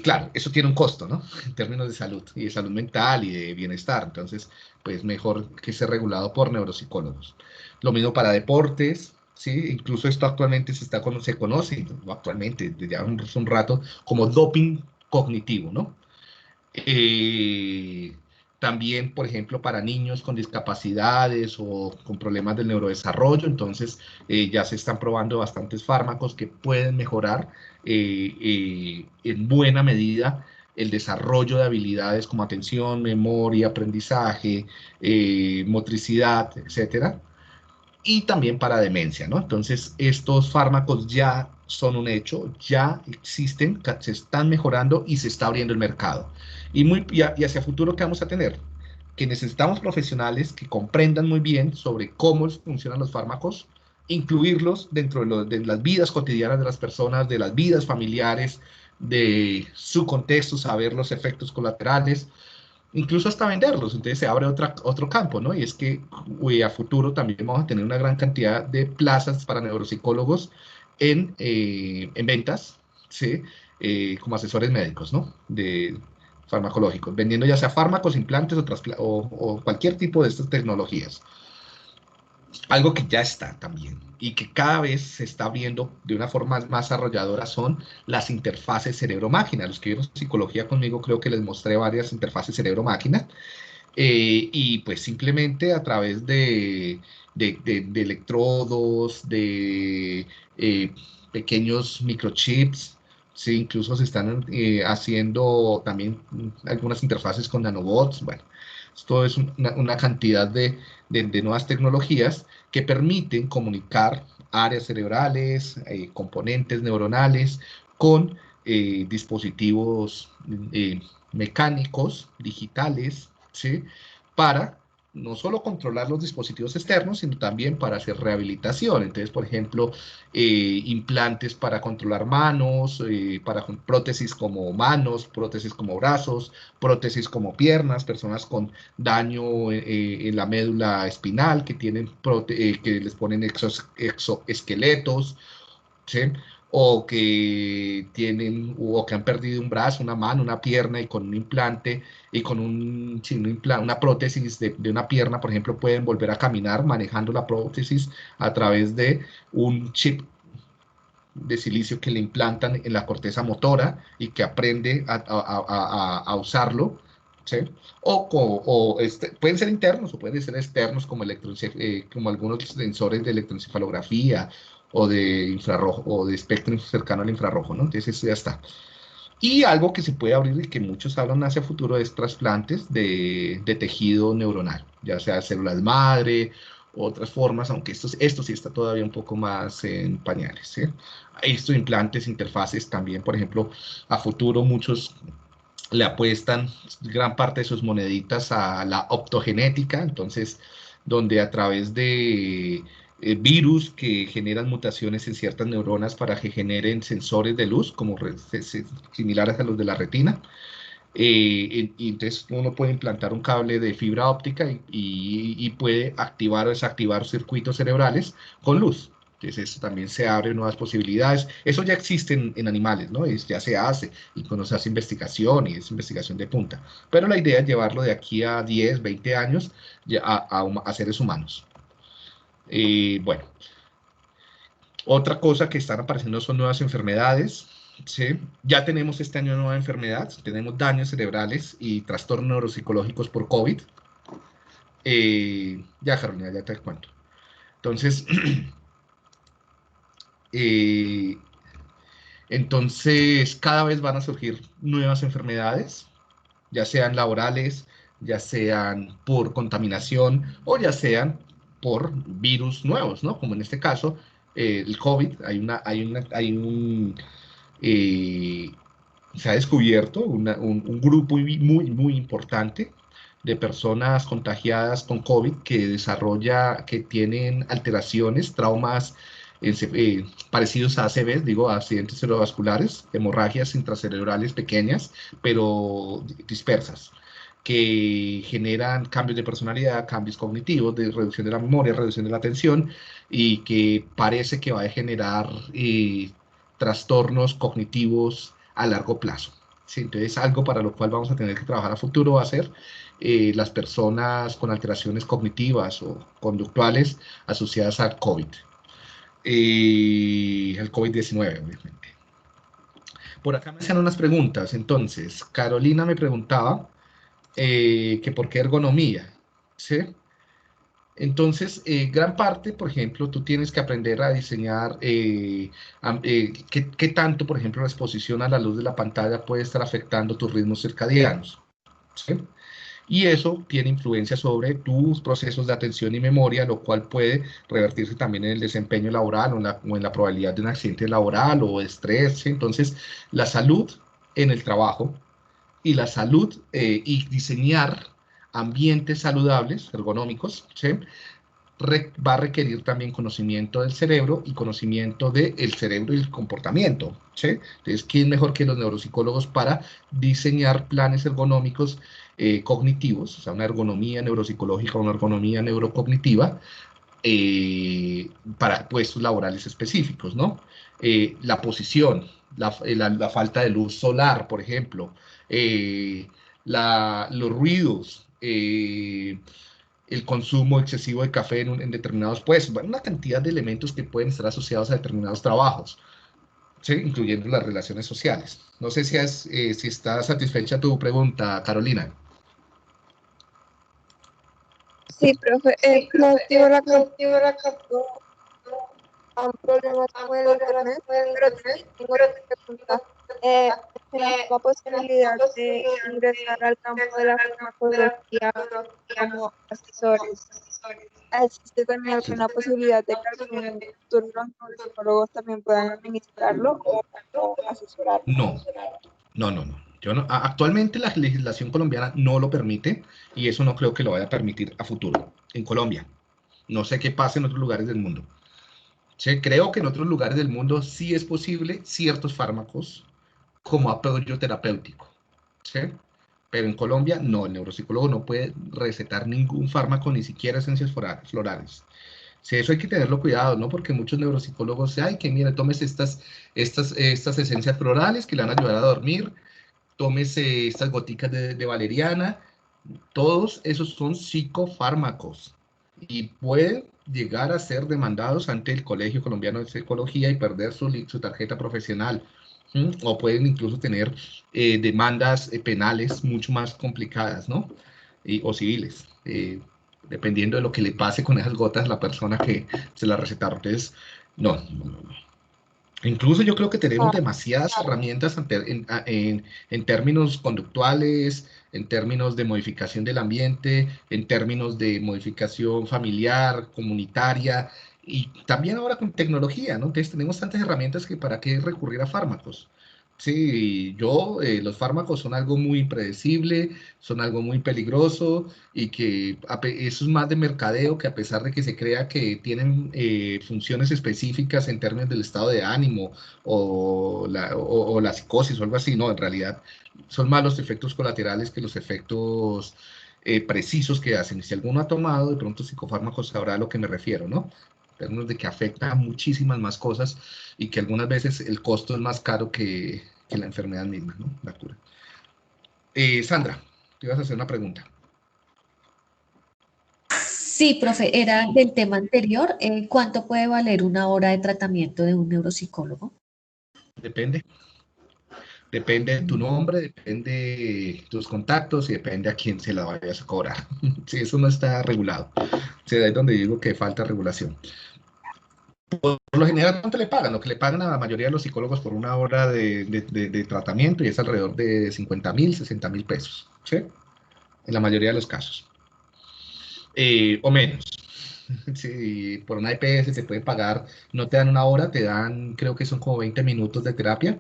Claro, eso tiene un costo, ¿no? En términos de salud, y de salud mental y de bienestar. Entonces, pues mejor que esté regulado por neuropsicólogos. Lo mismo para deportes, ¿sí? Incluso esto actualmente se conoce, no actualmente, desde ya un rato, como doping cognitivo, ¿no? También, por ejemplo, para niños con discapacidades o con problemas del neurodesarrollo, entonces ya se están probando bastantes fármacos que pueden mejorar en buena medida el desarrollo de habilidades como atención, memoria, aprendizaje, motricidad, etcétera, y también para demencia, ¿no? Entonces, estos fármacos ya son un hecho, ya existen, se están mejorando y se está abriendo el mercado. Y hacia futuro, ¿qué vamos a tener? Que necesitamos profesionales que comprendan muy bien sobre cómo funcionan los fármacos, incluirlos dentro de las vidas cotidianas de las personas, de las vidas familiares, de su contexto, saber los efectos colaterales, incluso hasta venderlos. Entonces se abre otro campo, ¿no? Y es que a futuro también vamos a tener una gran cantidad de plazas para neuropsicólogos en ventas, ¿sí? Como asesores médicos, ¿no? De farmacológicos, vendiendo ya sea fármacos, implantes o cualquier tipo de estas tecnologías. Algo que ya está también y que cada vez se está viendo de una forma más arrolladora son las interfaces cerebro-máquina. Los que vieron psicología conmigo creo que les mostré varias interfaces cerebro-máquina, y pues simplemente a través de electrodos, de pequeños microchips, sí, incluso se están haciendo también algunas interfaces con nanobots. Bueno, esto es una cantidad de nuevas tecnologías que permiten comunicar áreas cerebrales, componentes neuronales con dispositivos mecánicos, digitales, ¿sí? Para no solo controlar los dispositivos externos, sino también para hacer rehabilitación. Entonces, por ejemplo, implantes para controlar manos, para prótesis como manos, prótesis como brazos, prótesis como piernas, personas con daño en la médula espinal que tienen que les ponen exoesqueletos, ¿sí? O que tienen, o que han perdido un brazo, una mano, una pierna y con un implante y con una prótesis de una pierna, por ejemplo, pueden volver a caminar manejando la prótesis a través de un chip de silicio que le implantan en la corteza motora y que aprende a usarlo, ¿sí? Pueden ser internos o pueden ser externos como algunos sensores de electroencefalografía o de infrarrojo o de espectro cercano al infrarrojo, ¿no? Entonces eso ya está. Y algo que se puede abrir y que muchos hablan hacia futuro es trasplantes de tejido neuronal, ya sea células madre, otras formas, aunque esto sí está todavía un poco más en pañales, ¿sí? Estos implantes, interfaces también, por ejemplo, a futuro muchos le apuestan gran parte de sus moneditas a la optogenética, entonces, donde a través de virus que generan mutaciones en ciertas neuronas para que generen sensores de luz, como similares a los de la retina, y entonces uno puede implantar un cable de fibra óptica y puede activar o desactivar circuitos cerebrales con luz. Entonces eso también se abre nuevas posibilidades. Eso ya existe en animales, ¿no? Ya se hace y cuando se hace investigación y es investigación de punta. Pero la idea es llevarlo de aquí a 10, 20 años a seres humanos. Bueno, otra cosa que están apareciendo son nuevas enfermedades. ¿Sí? Ya tenemos este año una nueva enfermedad, tenemos daños cerebrales y trastornos neuropsicológicos por COVID. Ya, Carolina, ya te cuento. Entonces, eh, cada vez van a surgir nuevas enfermedades, ya sean laborales, ya sean por contaminación o ya sean por virus nuevos, ¿no? Como en este caso, el COVID, eh, se ha descubierto un grupo muy importante de personas contagiadas con COVID que tienen alteraciones, traumas parecidos a ACVs, digo, a accidentes cerebrovasculares, hemorragias intracerebrales pequeñas, pero dispersas, que generan cambios de personalidad, cambios cognitivos, de reducción de la memoria, reducción de la atención, y que parece que va a generar trastornos cognitivos a largo plazo. ¿Sí? Entonces, algo para lo cual vamos a tener que trabajar a futuro va a ser las personas con alteraciones cognitivas o conductuales asociadas al COVID. Al COVID-19, obviamente. Por acá me hacían unas preguntas. Entonces, Carolina me preguntaba que por qué ergonomía, ¿sí? Entonces, gran parte, por ejemplo, tú tienes que aprender a diseñar qué tanto, por ejemplo, la exposición a la luz de la pantalla puede estar afectando tus ritmos circadianos, ¿sí? Y eso tiene influencia sobre tus procesos de atención y memoria, lo cual puede revertirse también en el desempeño laboral o en la probabilidad de un accidente laboral o estrés, ¿sí? Entonces, la salud en el trabajo y la salud y diseñar ambientes saludables, ergonómicos, ¿sí? Va a requerir también conocimiento del cerebro y conocimiento del cerebro y el comportamiento, ¿sí? Entonces, ¿quién mejor que los neuropsicólogos para diseñar planes ergonómicos cognitivos, o sea, una ergonomía neuropsicológica, una ergonomía neurocognitiva, para puestos laborales específicos, ¿no? La posición, la falta de luz solar, por ejemplo, los ruidos, el consumo excesivo de café en determinados puestos, bueno, una cantidad de elementos que pueden estar asociados a determinados trabajos, ¿sí? Incluyendo las relaciones sociales. No sé si está satisfecha tu pregunta, Carolina. Sí, profe, no activo la captura a un problema con el internet, pero tengo otra pregunta. ¿Tenemos la posibilidad de ingresar al campo de la farmacología como asesores? ¿Existe también alguna posibilidad de que algún futuro los psicólogos también puedan administrarlo o asesorarlo? No, no. Actualmente la legislación colombiana no lo permite y eso no creo que lo vaya a permitir a futuro en Colombia. No sé qué pasa en otros lugares del mundo. Sí, creo que en otros lugares del mundo sí es posible ciertos fármacos como apoyo terapéutico. ¿Sí? Pero en Colombia no, el neuropsicólogo no puede recetar ningún fármaco, ni siquiera esencias florales. Sí, eso hay que tenerlo cuidado, ¿no? Porque muchos neuropsicólogos dicen, ay, que mire, tomes estas esencias florales que le van a ayudar a dormir, tómese estas goticas de valeriana, todos esos son psicofármacos y pueden llegar a ser demandados ante el Colegio Colombiano de Psicología y perder su tarjeta profesional. O pueden incluso tener demandas penales mucho más complicadas, ¿no? O civiles, dependiendo de lo que le pase con esas gotas a la persona que se las recetaron. Entonces, no. Incluso yo creo que tenemos demasiadas herramientas en términos conductuales, en términos de modificación del ambiente, en términos de modificación familiar, comunitaria, y también ahora con tecnología, ¿no? Entonces tenemos tantas herramientas que para qué recurrir a fármacos. Sí, los fármacos son algo muy impredecible, son algo muy peligroso y que eso es más de mercadeo que a pesar de que se crea que tienen funciones específicas en términos del estado de ánimo o la psicosis o algo así, no, en realidad son más los efectos colaterales que los efectos precisos que hacen. Si alguno ha tomado de pronto psicofármacos sabrá a lo que me refiero, ¿no? En términos de que afecta a muchísimas más cosas y que algunas veces el costo es más caro que la enfermedad misma, ¿no? La cura. Sandra, te ibas a hacer una pregunta. Sí, profe, era del tema anterior. ¿Cuánto puede valer una hora de tratamiento de un neuropsicólogo? Depende. Depende de tu nombre, depende de tus contactos y depende a quién se la vayas a cobrar. Sí, eso no está regulado. Sí, ahí es donde digo que falta regulación. Por lo general, ¿cuánto le pagan? Lo que le pagan a la mayoría de los psicólogos por una hora de tratamiento y es alrededor de 50.000, 60.000 pesos, ¿sí? En la mayoría de los casos. O menos. Sí, por una EPS se puede pagar, no te dan una hora, te dan, creo que son como 20 minutos de terapia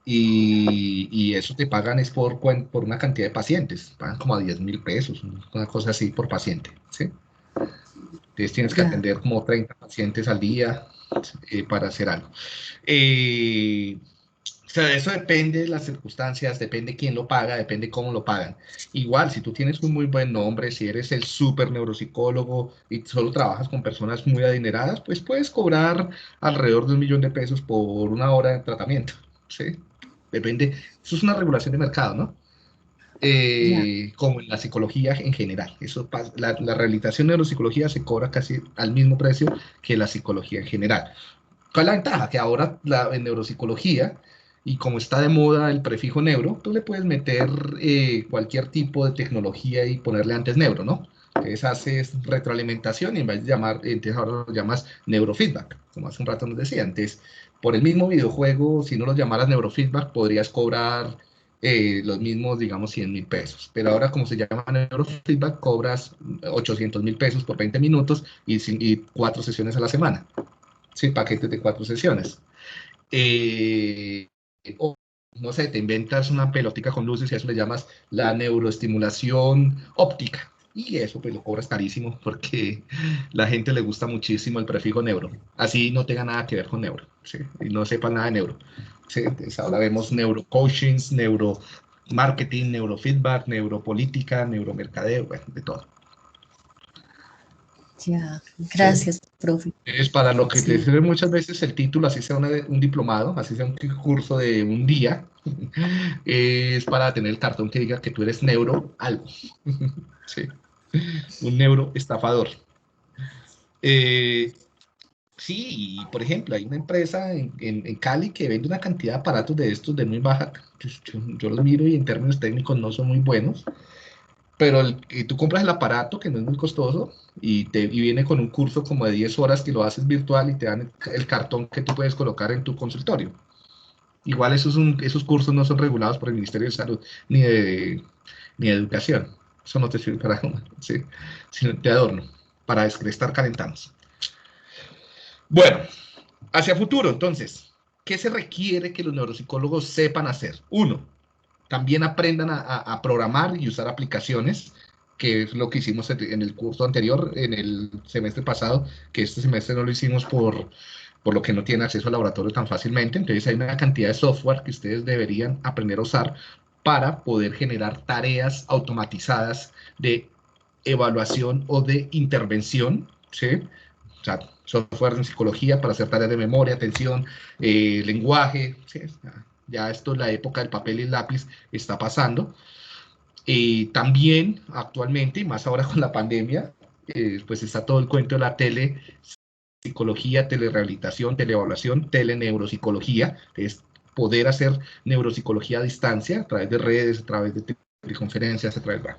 y eso te pagan es por una cantidad de pacientes, pagan como a 10.000 pesos, una cosa así por paciente, ¿sí? Entonces tienes que Ya. atender como 30 pacientes al día para hacer algo. O sea, eso depende de las circunstancias, depende quién lo paga, depende cómo lo pagan. Igual, si tú tienes un muy buen nombre, si eres el súper neuropsicólogo y solo trabajas con personas muy adineradas, pues puedes cobrar alrededor de 1.000.000 de pesos por una hora de tratamiento, ¿sí? Depende, eso es una regulación de mercado, ¿no? Ya. Como en la psicología en general. La rehabilitación de neuropsicología se cobra casi al mismo precio que la psicología en general. ¿Cuál es la ventaja? Que ahora en neuropsicología, y como está de moda el prefijo neuro, tú le puedes meter cualquier tipo de tecnología y ponerle antes neuro, ¿no? Entonces haces retroalimentación y en vez de entonces ahora lo llamas neurofeedback, como hace un rato nos decía. Entonces, por el mismo videojuego, si no lo llamaras neurofeedback, podrías cobrar los mismos, digamos, 100.000 pesos. Pero ahora, como se llama neurofeedback, cobras 800.000 pesos por 20 minutos y 4 sesiones a la semana. Sí, paquetes de 4 sesiones. O, no sé, te inventas una pelotica con luces y a eso le llamas la neuroestimulación óptica. Y eso pues lo cobras carísimo porque la gente le gusta muchísimo el prefijo neuro. Así no tenga nada que ver con neuro, ¿sí? Y no sepa nada de neuro. ¿Sí? Entonces ahora vemos neurocoachings, neuromarketing, neurofeedback, neuropolítica, neuromercadeo, bueno, de todo. Ya. ¿Sí? Gracias, profe. Es para lo que te Sí. sirve muchas veces el título, así sea un diplomado, así sea un curso de un día, es para tener el cartón que diga que tú eres neuro algo. Sí, un neuroestafador. Sí, por ejemplo, hay una empresa en Cali que vende una cantidad de aparatos de estos de muy baja. Yo los miro y en términos técnicos no son muy buenos, pero tú compras el aparato que no es muy costoso y viene con un curso como de 10 horas que lo haces virtual y te dan el cartón que tú puedes colocar en tu consultorio. Igual esos cursos no son regulados por el Ministerio de Salud ni de Educación. Eso no te sirve para sí, sino de adorno, para estar calentamos. Bueno, hacia futuro, entonces, ¿qué se requiere que los neuropsicólogos sepan hacer? Uno, también aprendan a programar y usar aplicaciones, que es lo que hicimos en el curso anterior, en el semestre pasado, que este semestre no lo hicimos por lo que no tienen acceso al laboratorio tan fácilmente. Entonces hay una cantidad de software que ustedes deberían aprender a usar para poder generar tareas automatizadas de evaluación o de intervención, ¿sí? O sea, software en psicología para hacer tareas de memoria, atención, lenguaje, ¿sí? Ya esto, la época del papel y el lápiz está pasando. También actualmente, y más ahora con la pandemia, pues está todo el cuento de la telepsicología, telerehabilitación, teleevaluación, teleneuropsicología, que es poder hacer neuropsicología a distancia, a través de redes, a través de teleconferencias, a través de...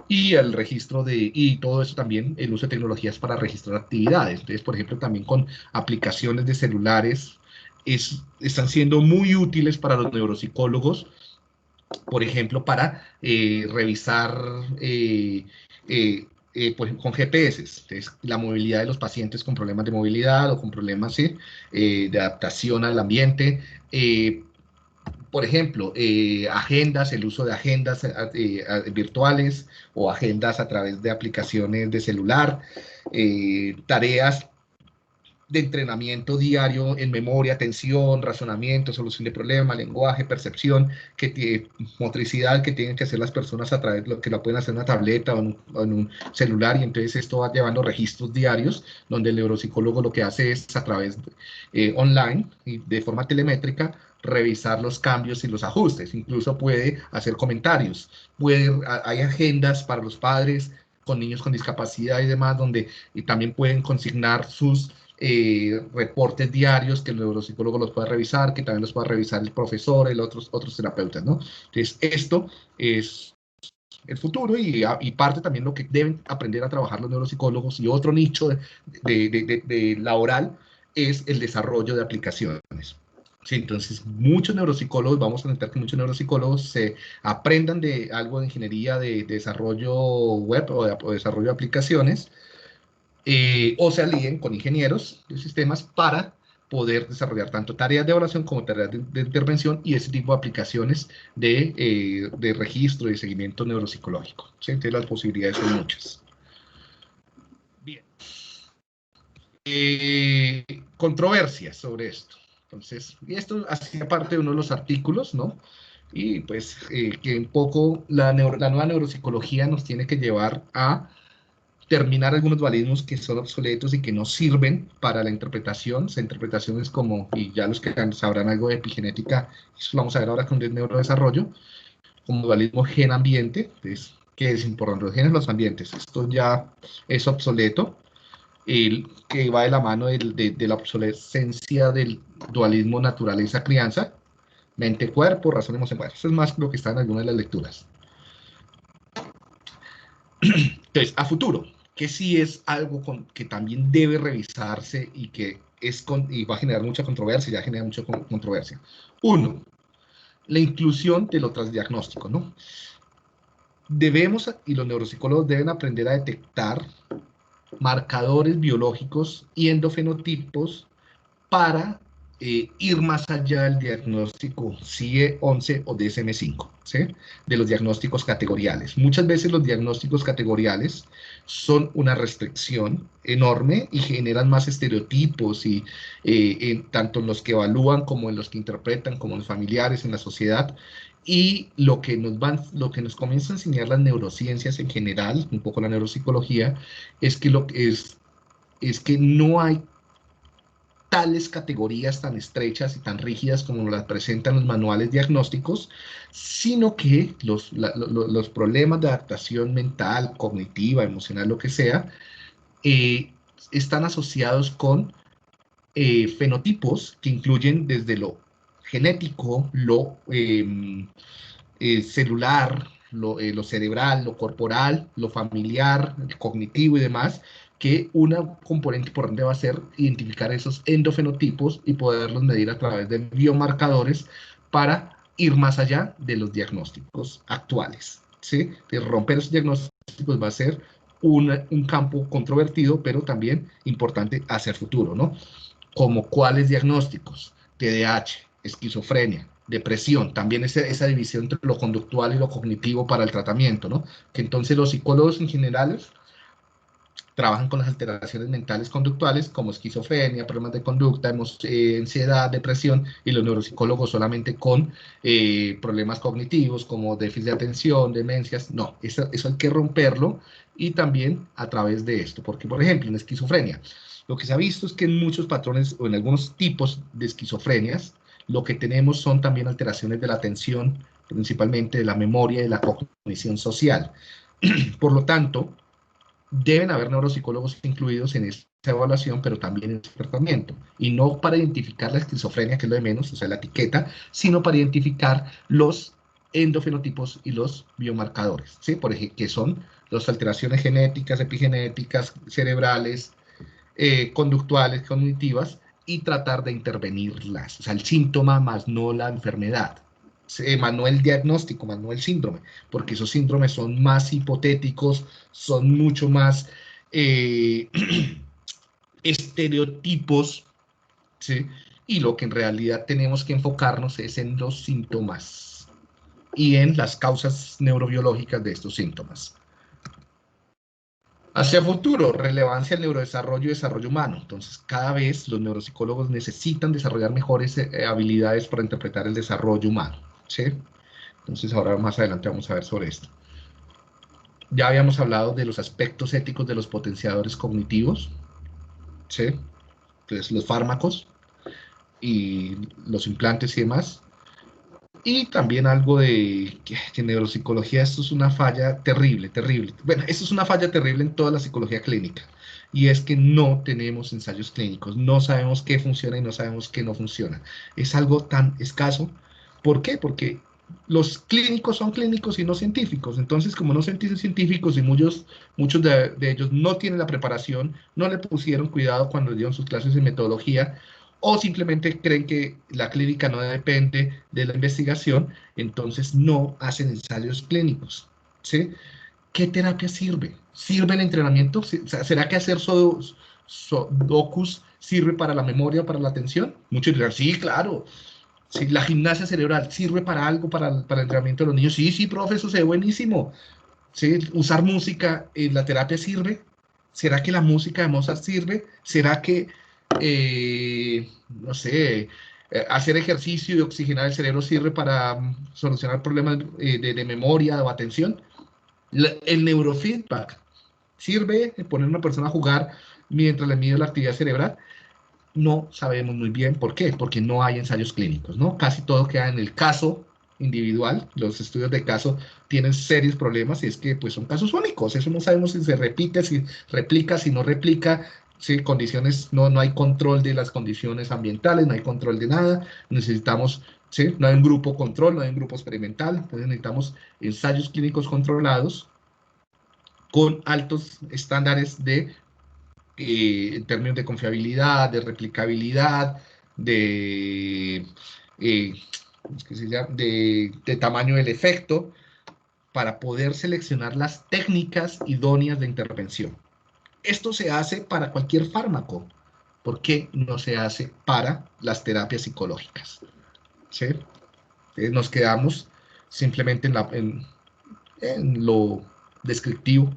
Y el registro y todo eso también, el uso de tecnologías para registrar actividades. Entonces, por ejemplo, también con aplicaciones de celulares, están siendo muy útiles para los neuropsicólogos, por ejemplo, para revisar pues, con GPS, entonces, la movilidad de los pacientes con problemas de movilidad o con problemas de adaptación al ambiente. Por ejemplo, agendas, el uso de agendas virtuales o agendas a través de aplicaciones de celular, tareas de entrenamiento diario en memoria, atención, razonamiento, solución de problemas, lenguaje, percepción, motricidad que tienen que hacer las personas a través de lo que la pueden hacer en una tableta o en un celular, y entonces esto va llevando registros diarios donde el neuropsicólogo lo que hace es a través online y de forma telemétrica revisar los cambios y los ajustes, incluso puede hacer comentarios, hay agendas para los padres con niños con discapacidad y demás, donde también pueden consignar sus reportes diarios que el neuropsicólogo los pueda revisar, que también los pueda revisar el profesor, otros terapeutas, ¿no? Entonces, esto es el futuro y parte también lo que deben aprender a trabajar los neuropsicólogos, y otro nicho de laboral es el desarrollo de aplicaciones. Sí, entonces, muchos neuropsicólogos, vamos a intentar que muchos neuropsicólogos se aprendan de algo de ingeniería de desarrollo web o desarrollo de aplicaciones, o se alíen con ingenieros de sistemas para poder desarrollar tanto tareas de evaluación como tareas de intervención y ese tipo de aplicaciones de registro y seguimiento neuropsicológico. ¿Sí? Entonces las posibilidades son muchas. Bien. Controversias sobre esto. Entonces, y esto hacía parte de uno de los artículos, ¿no? Y pues que un poco la nueva neuropsicología nos tiene que llevar a terminar algunos dualismos que son obsoletos y que no sirven para la interpretación. Esa interpretación es como, y ya los que sabrán algo de epigenética, eso lo vamos a ver ahora con el neurodesarrollo, como dualismo gen-ambiente, entonces, ¿qué es importante? Los genes, los ambientes. Esto ya es obsoleto, que va de la mano de la obsolescencia del dualismo naturaleza-crianza, mente-cuerpo, razón-emoción. Bueno, eso es más lo que está en algunas de las lecturas. Entonces, a futuro, que sí es algo que también debe revisarse y que y va a generar mucha controversia, ya genera mucha controversia. Uno, la inclusión del transdiagnóstico, ¿no? Debemos, y los neuropsicólogos deben aprender a detectar marcadores biológicos y endofenotipos para ir más allá del diagnóstico CIE 11 o DSM-5, ¿sí? De los diagnósticos categoriales. Muchas veces los diagnósticos categoriales son una restricción enorme y generan más estereotipos, y tanto en los que evalúan como en los que interpretan, como en los familiares, en la sociedad. Y lo que nos comienza a enseñar las neurociencias en general, un poco la neuropsicología, es que que no hay tales categorías tan estrechas y tan rígidas como nos las presentan los manuales diagnósticos, sino que los problemas de adaptación mental, cognitiva, emocional, lo que sea, están asociados con fenotipos que incluyen desde lo genético, lo celular, lo cerebral, lo corporal, lo familiar, el cognitivo y demás, que una componente importante va a ser identificar esos endofenotipos y poderlos medir a través de biomarcadores para ir más allá de los diagnósticos actuales, ¿sí? De romper esos diagnósticos va a ser un campo controvertido, pero también importante hacia el futuro, ¿no? Como cuáles diagnósticos: TDAH, esquizofrenia, depresión, también esa división entre lo conductual y lo cognitivo para el tratamiento, ¿no? Que entonces los psicólogos en general trabajan con las alteraciones mentales conductuales como esquizofrenia, problemas de conducta, ansiedad, depresión, y los neuropsicólogos solamente con problemas cognitivos como déficit de atención, demencias. No, eso hay que romperlo, y también a través de esto, porque por ejemplo en esquizofrenia, lo que se ha visto es que en muchos patrones o en algunos tipos de esquizofrenias, lo que tenemos son también alteraciones de la atención, principalmente de la memoria y de la cognición social. Por lo tanto, deben haber neuropsicólogos incluidos en esa evaluación, pero también en ese tratamiento. Y no para identificar la esquizofrenia, que es lo de menos, o sea, la etiqueta, sino para identificar los endofenotipos y los biomarcadores, ¿sí? Por ejemplo, que son las alteraciones genéticas, epigenéticas, cerebrales, conductuales, cognitivas, y tratar de intervenirlas. O sea, el síntoma más no la enfermedad. Más no el diagnóstico, más no el síndrome, porque esos síndromes son más hipotéticos, son mucho más estereotipos, ¿sí? Y lo que en realidad tenemos que enfocarnos es en los síntomas y en las causas neurobiológicas de estos síntomas. Hacia futuro, relevancia del neurodesarrollo y desarrollo humano. Entonces, cada vez los neuropsicólogos necesitan desarrollar mejores habilidades para interpretar el desarrollo humano, ¿sí? Entonces, ahora más adelante vamos a ver sobre esto. Ya habíamos hablado de los aspectos éticos de los potenciadores cognitivos, ¿sí? Entonces, los fármacos y los implantes y demás. Y también algo de que en neuropsicología esto es una falla terrible, terrible. Bueno, esto es una falla terrible en toda la psicología clínica. Y es que no tenemos ensayos clínicos. No sabemos qué funciona y no sabemos qué no funciona. Es algo tan escaso. ¿Por qué? Porque los clínicos son clínicos y no científicos. Entonces, como no son científicos y muchos de ellos no tienen la preparación, no le pusieron cuidado cuando dieron sus clases de metodología, o simplemente creen que la clínica no depende de la investigación, entonces no hacen ensayos clínicos, ¿sí? ¿Qué terapia sirve? ¿Sirve el entrenamiento? ¿Será que hacer sudokus sirve para la memoria, para la atención? Muchos dirán, sí, claro. Sí, la gimnasia cerebral sirve para algo, para el entrenamiento de los niños. Sí, sí, profe, eso se ve buenísimo. ¿Sí? ¿Usar música en la terapia sirve? ¿Será que la música de Mozart sirve? ¿Será que, no sé, hacer ejercicio y oxigenar el cerebro sirve para solucionar problemas de memoria o atención? El neurofeedback sirve poner a una persona a jugar mientras le mide la actividad cerebral. No sabemos muy bien por qué, porque no hay ensayos clínicos, ¿no? Casi todo queda en el caso individual. Los estudios de caso tienen serios problemas, y es que pues son casos únicos. Eso no sabemos si se repite, si replica, si no replica, si condiciones, no hay control de las condiciones ambientales, no hay control de nada. Necesitamos, ¿sí? No hay un grupo control, no hay un grupo experimental. Entonces necesitamos ensayos clínicos controlados con altos estándares de en términos de confiabilidad, de replicabilidad, ¿cómo es que se llama? De tamaño del efecto, para poder seleccionar las técnicas idóneas de intervención. Esto se hace para cualquier fármaco. ¿Por qué no se hace para las terapias psicológicas? ¿Sí? Nos quedamos simplemente en lo descriptivo.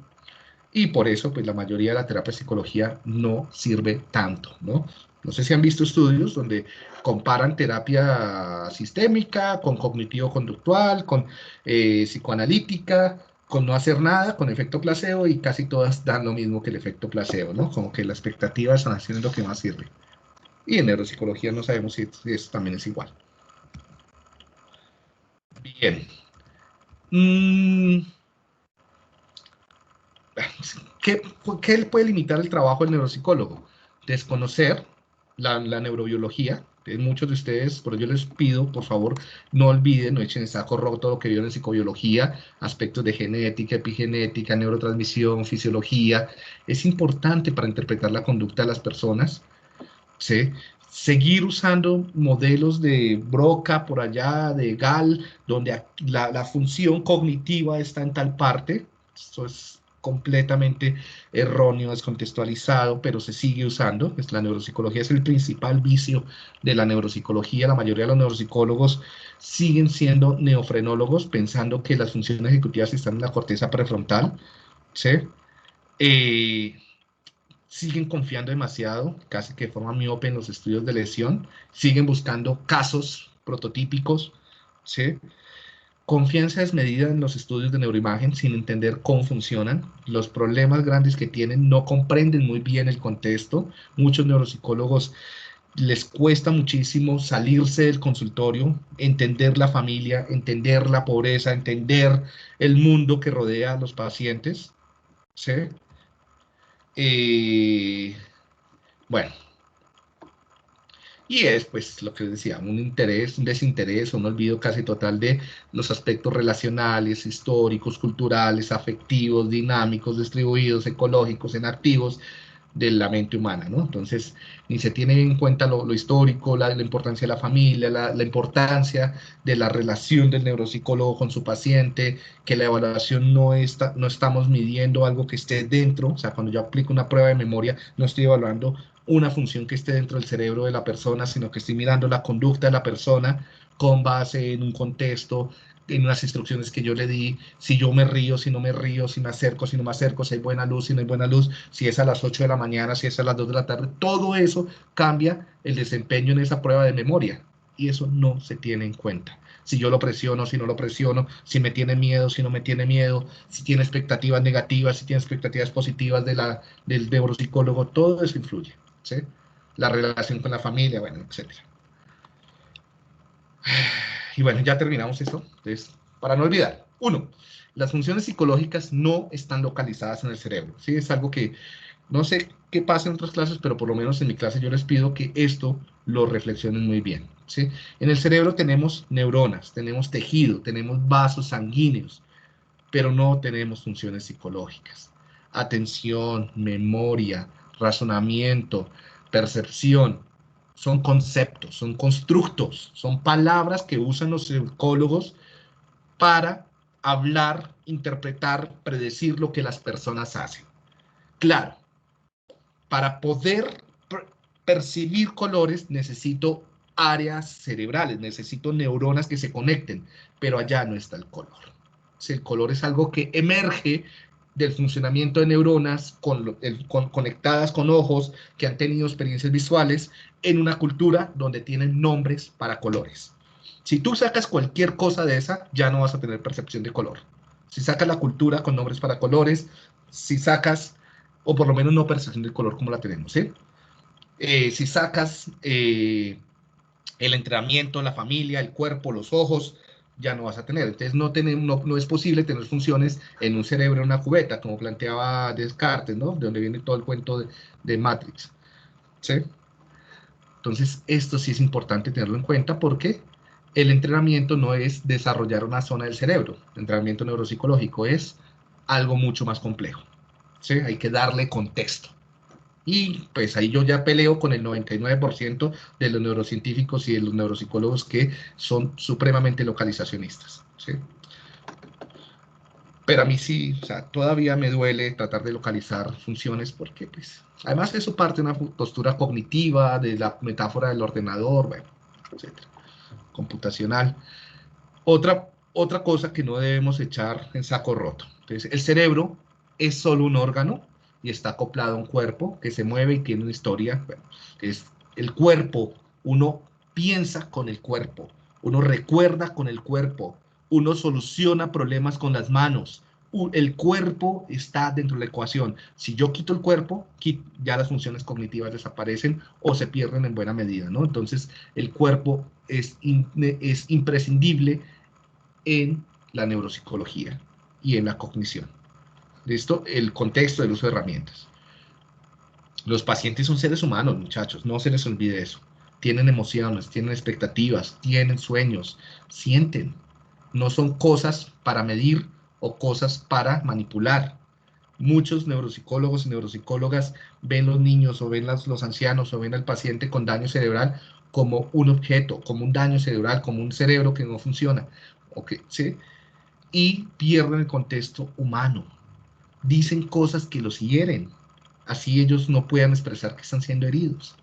Y por eso, pues la mayoría de la terapia de psicología no sirve tanto, ¿no? No sé si han visto estudios donde comparan terapia sistémica con cognitivo-conductual, con psicoanalítica, con no hacer nada, con efecto placebo, y casi todas dan lo mismo que el efecto placebo, ¿no? Como que la expectativa de sanación es lo que más sirve. Y en neuropsicología no sabemos si eso también es igual. Bien. ¿Qué puede limitar el trabajo del neuropsicólogo? Desconocer la neurobiología. Muchos de ustedes, pero yo les pido, por favor, no olviden, no echen en saco roto todo lo que vieron en psicobiología, aspectos de genética, epigenética, neurotransmisión, fisiología. Es importante para interpretar la conducta de las personas, ¿sí? Seguir usando modelos de Broca por allá, de Gall, donde la función cognitiva está en tal parte. Esto es completamente erróneo, descontextualizado, pero se sigue usando. Pues la neuropsicología es el principal vicio de la neuropsicología. La mayoría de los neuropsicólogos siguen siendo neofrenólogos, pensando que las funciones ejecutivas están en la corteza prefrontal, ¿sí? Siguen confiando demasiado, casi que de forma miope en los estudios de lesión, siguen buscando casos prototípicos, ¿sí? Confianza desmedida en los estudios de neuroimagen sin entender cómo funcionan. Los problemas grandes que tienen no comprenden muy bien el contexto. Muchos neuropsicólogos les cuesta muchísimo salirse del consultorio, entender la familia, entender la pobreza, entender el mundo que rodea a los pacientes, ¿sí? Bueno, y es pues lo que les decía, un interés, un desinterés, un olvido casi total de los aspectos relacionales, históricos, culturales, afectivos, dinámicos, distribuidos, ecológicos, enactivos de la mente humana, ¿no? Entonces, ni se tiene en cuenta lo histórico, la importancia de la familia, la importancia de la relación del neuropsicólogo con su paciente, que la evaluación no estamos midiendo algo que esté dentro, o sea, cuando yo aplico una prueba de memoria, no estoy evaluando una función que esté dentro del cerebro de la persona, sino que estoy mirando la conducta de la persona con base en un contexto, en unas instrucciones que yo le di, si yo me río, si no me río, si me acerco, si no me acerco, si hay buena luz, si no hay buena luz, si es a las 8 de la mañana, si es a las 2 de la tarde, todo eso cambia el desempeño en esa prueba de memoria y eso no se tiene en cuenta. Si yo lo presiono, si no lo presiono, si me tiene miedo, si no me tiene miedo, si tiene expectativas negativas, si tiene expectativas positivas del neuropsicólogo, todo eso influye, ¿sí? La relación con la familia, bueno, etcétera. Y bueno, ya terminamos eso. Entonces, para no olvidar, 1. Las funciones psicológicas no están localizadas en el cerebro. ¿Sí? Es algo que no sé qué pasa en otras clases, pero por lo menos en mi clase yo les pido que esto lo reflexionen muy bien. ¿Sí? En el cerebro tenemos neuronas, tenemos tejido, tenemos vasos sanguíneos, pero no tenemos funciones psicológicas. Atención, memoria, razonamiento, percepción, son conceptos, son constructos, son palabras que usan los psicólogos para hablar, interpretar, predecir lo que las personas hacen. Claro, para poder percibir colores necesito áreas cerebrales, necesito neuronas que se conecten, pero allá no está el color. El color es algo que emerge del funcionamiento de neuronas conectadas con ojos que han tenido experiencias visuales en una cultura donde tienen nombres para colores. Si tú sacas cualquier cosa de esa, ya no vas a tener percepción de color. Si sacas la cultura con nombres para colores, si sacas, o por lo menos no percepción del color como la tenemos, ¿sí? Si sacas el entrenamiento, la familia, el cuerpo, los ojos, ya no vas a tener. Entonces no es posible tener funciones en un cerebro, en una cubeta, como planteaba Descartes, ¿no? De donde viene todo el cuento de Matrix, ¿sí? Entonces esto sí es importante tenerlo en cuenta porque el entrenamiento no es desarrollar una zona del cerebro. El entrenamiento neuropsicológico es algo mucho más complejo, ¿sí? Hay que darle contexto. Y pues ahí yo ya peleo con el 99% de los neurocientíficos y de los neuropsicólogos que son supremamente localizacionistas, ¿sí? Pero a mí sí, o sea, todavía me duele tratar de localizar funciones porque, pues, además eso parte de una postura cognitiva, de la metáfora del ordenador, bueno, etcétera, computacional. Otra cosa que no debemos echar en saco roto. Entonces, el cerebro es solo un órgano y está acoplado a un cuerpo que se mueve y tiene una historia. Bueno, es el cuerpo, uno piensa con el cuerpo, uno recuerda con el cuerpo, uno soluciona problemas con las manos. El cuerpo está dentro de la ecuación. Si yo quito el cuerpo, ya las funciones cognitivas desaparecen o se pierden en buena medida, ¿no? Entonces, el cuerpo es imprescindible en la neuropsicología y en la cognición. De esto, el contexto del uso de herramientas. Los pacientes son seres humanos, muchachos, no se les olvide eso. Tienen emociones, tienen expectativas, tienen sueños, sienten. No son cosas para medir o cosas para manipular. Muchos neuropsicólogos y neuropsicólogas ven los niños o ven los ancianos o ven al paciente con daño cerebral como un objeto, como un daño cerebral, como un cerebro que no funciona. Okay, ¿sí? Y pierden el contexto humano. dicen cosas que los hieren, así ellos no puedan expresar que están siendo heridos.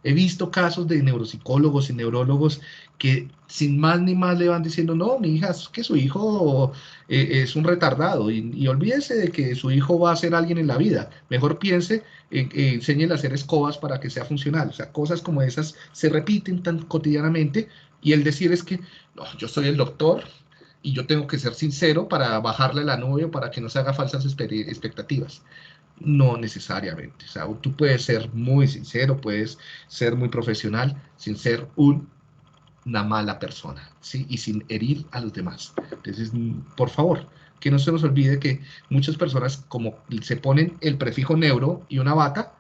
He visto casos de neuropsicólogos y neurólogos que sin más ni más le van diciendo, no, mi hija, es que su hijo es un retardado y olvídese de que su hijo va a ser alguien en la vida. Mejor piense, enséñele a hacer escobas para que sea funcional. O sea, cosas como esas se repiten tan cotidianamente y el decir es que, no, yo soy el doctor y yo tengo que ser sincero para bajarle la nube o para que no se haga falsas expectativas. No necesariamente. O sea, tú puedes ser muy sincero, puedes ser muy profesional sin ser una mala persona, ¿sí? Y sin herir a los demás. Entonces, por favor, que no se nos olvide que muchas personas, como se ponen el prefijo neuro y una bata,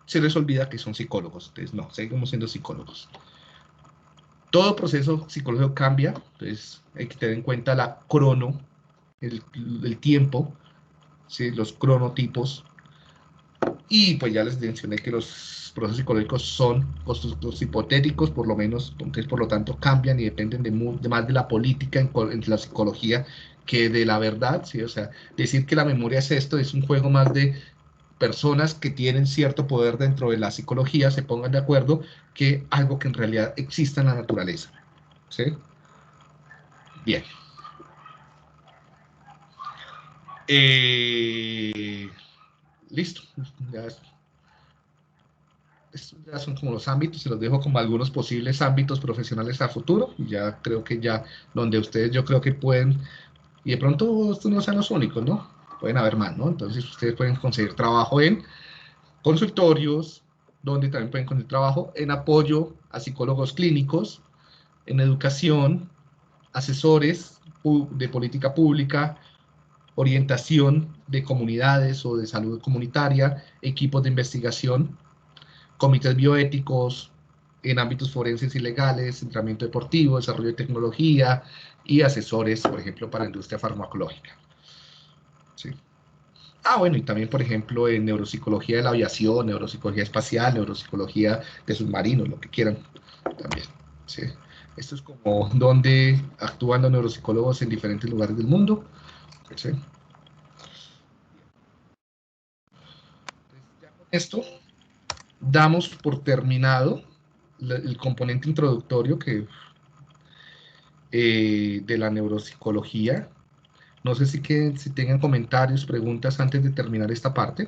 se les olvida que son psicólogos. Entonces, no, seguimos siendo psicólogos. Todo proceso psicológico cambia, entonces hay que tener en cuenta la el tiempo, ¿sí? Los cronotipos. Y pues ya les mencioné que los procesos psicológicos son constructos hipotéticos, por lo menos, entonces por lo tanto cambian y dependen de más de la política en la psicología que de la verdad, ¿sí? O sea, decir que la memoria es esto es un juego más de personas que tienen cierto poder dentro de la psicología, se pongan de acuerdo, que algo que en realidad exista en la naturaleza, ¿sí? Bien. Listo. Estos ya son como los ámbitos, se los dejo como algunos posibles ámbitos profesionales a futuro. Ya creo que ya donde ustedes yo creo que pueden, y de pronto estos no sean los únicos, ¿no? Pueden haber más, ¿no? Entonces ustedes pueden conseguir trabajo en consultorios, donde también pueden conseguir trabajo en apoyo a psicólogos clínicos, en educación, asesores de política pública, orientación de comunidades o de salud comunitaria, equipos de investigación, comités bioéticos en ámbitos forenses y legales, entrenamiento deportivo, desarrollo de tecnología y asesores, por ejemplo, para la industria farmacológica. ¿Sí? Bueno, y también, por ejemplo, en neuropsicología de la aviación, neuropsicología espacial, neuropsicología de submarinos, lo que quieran también. ¿Sí? Esto es como donde actúan los neuropsicólogos en diferentes lugares del mundo. ¿Sí? Ya con esto damos por terminado el componente introductorio de la neuropsicología. No sé si tengan comentarios, preguntas antes de terminar esta parte.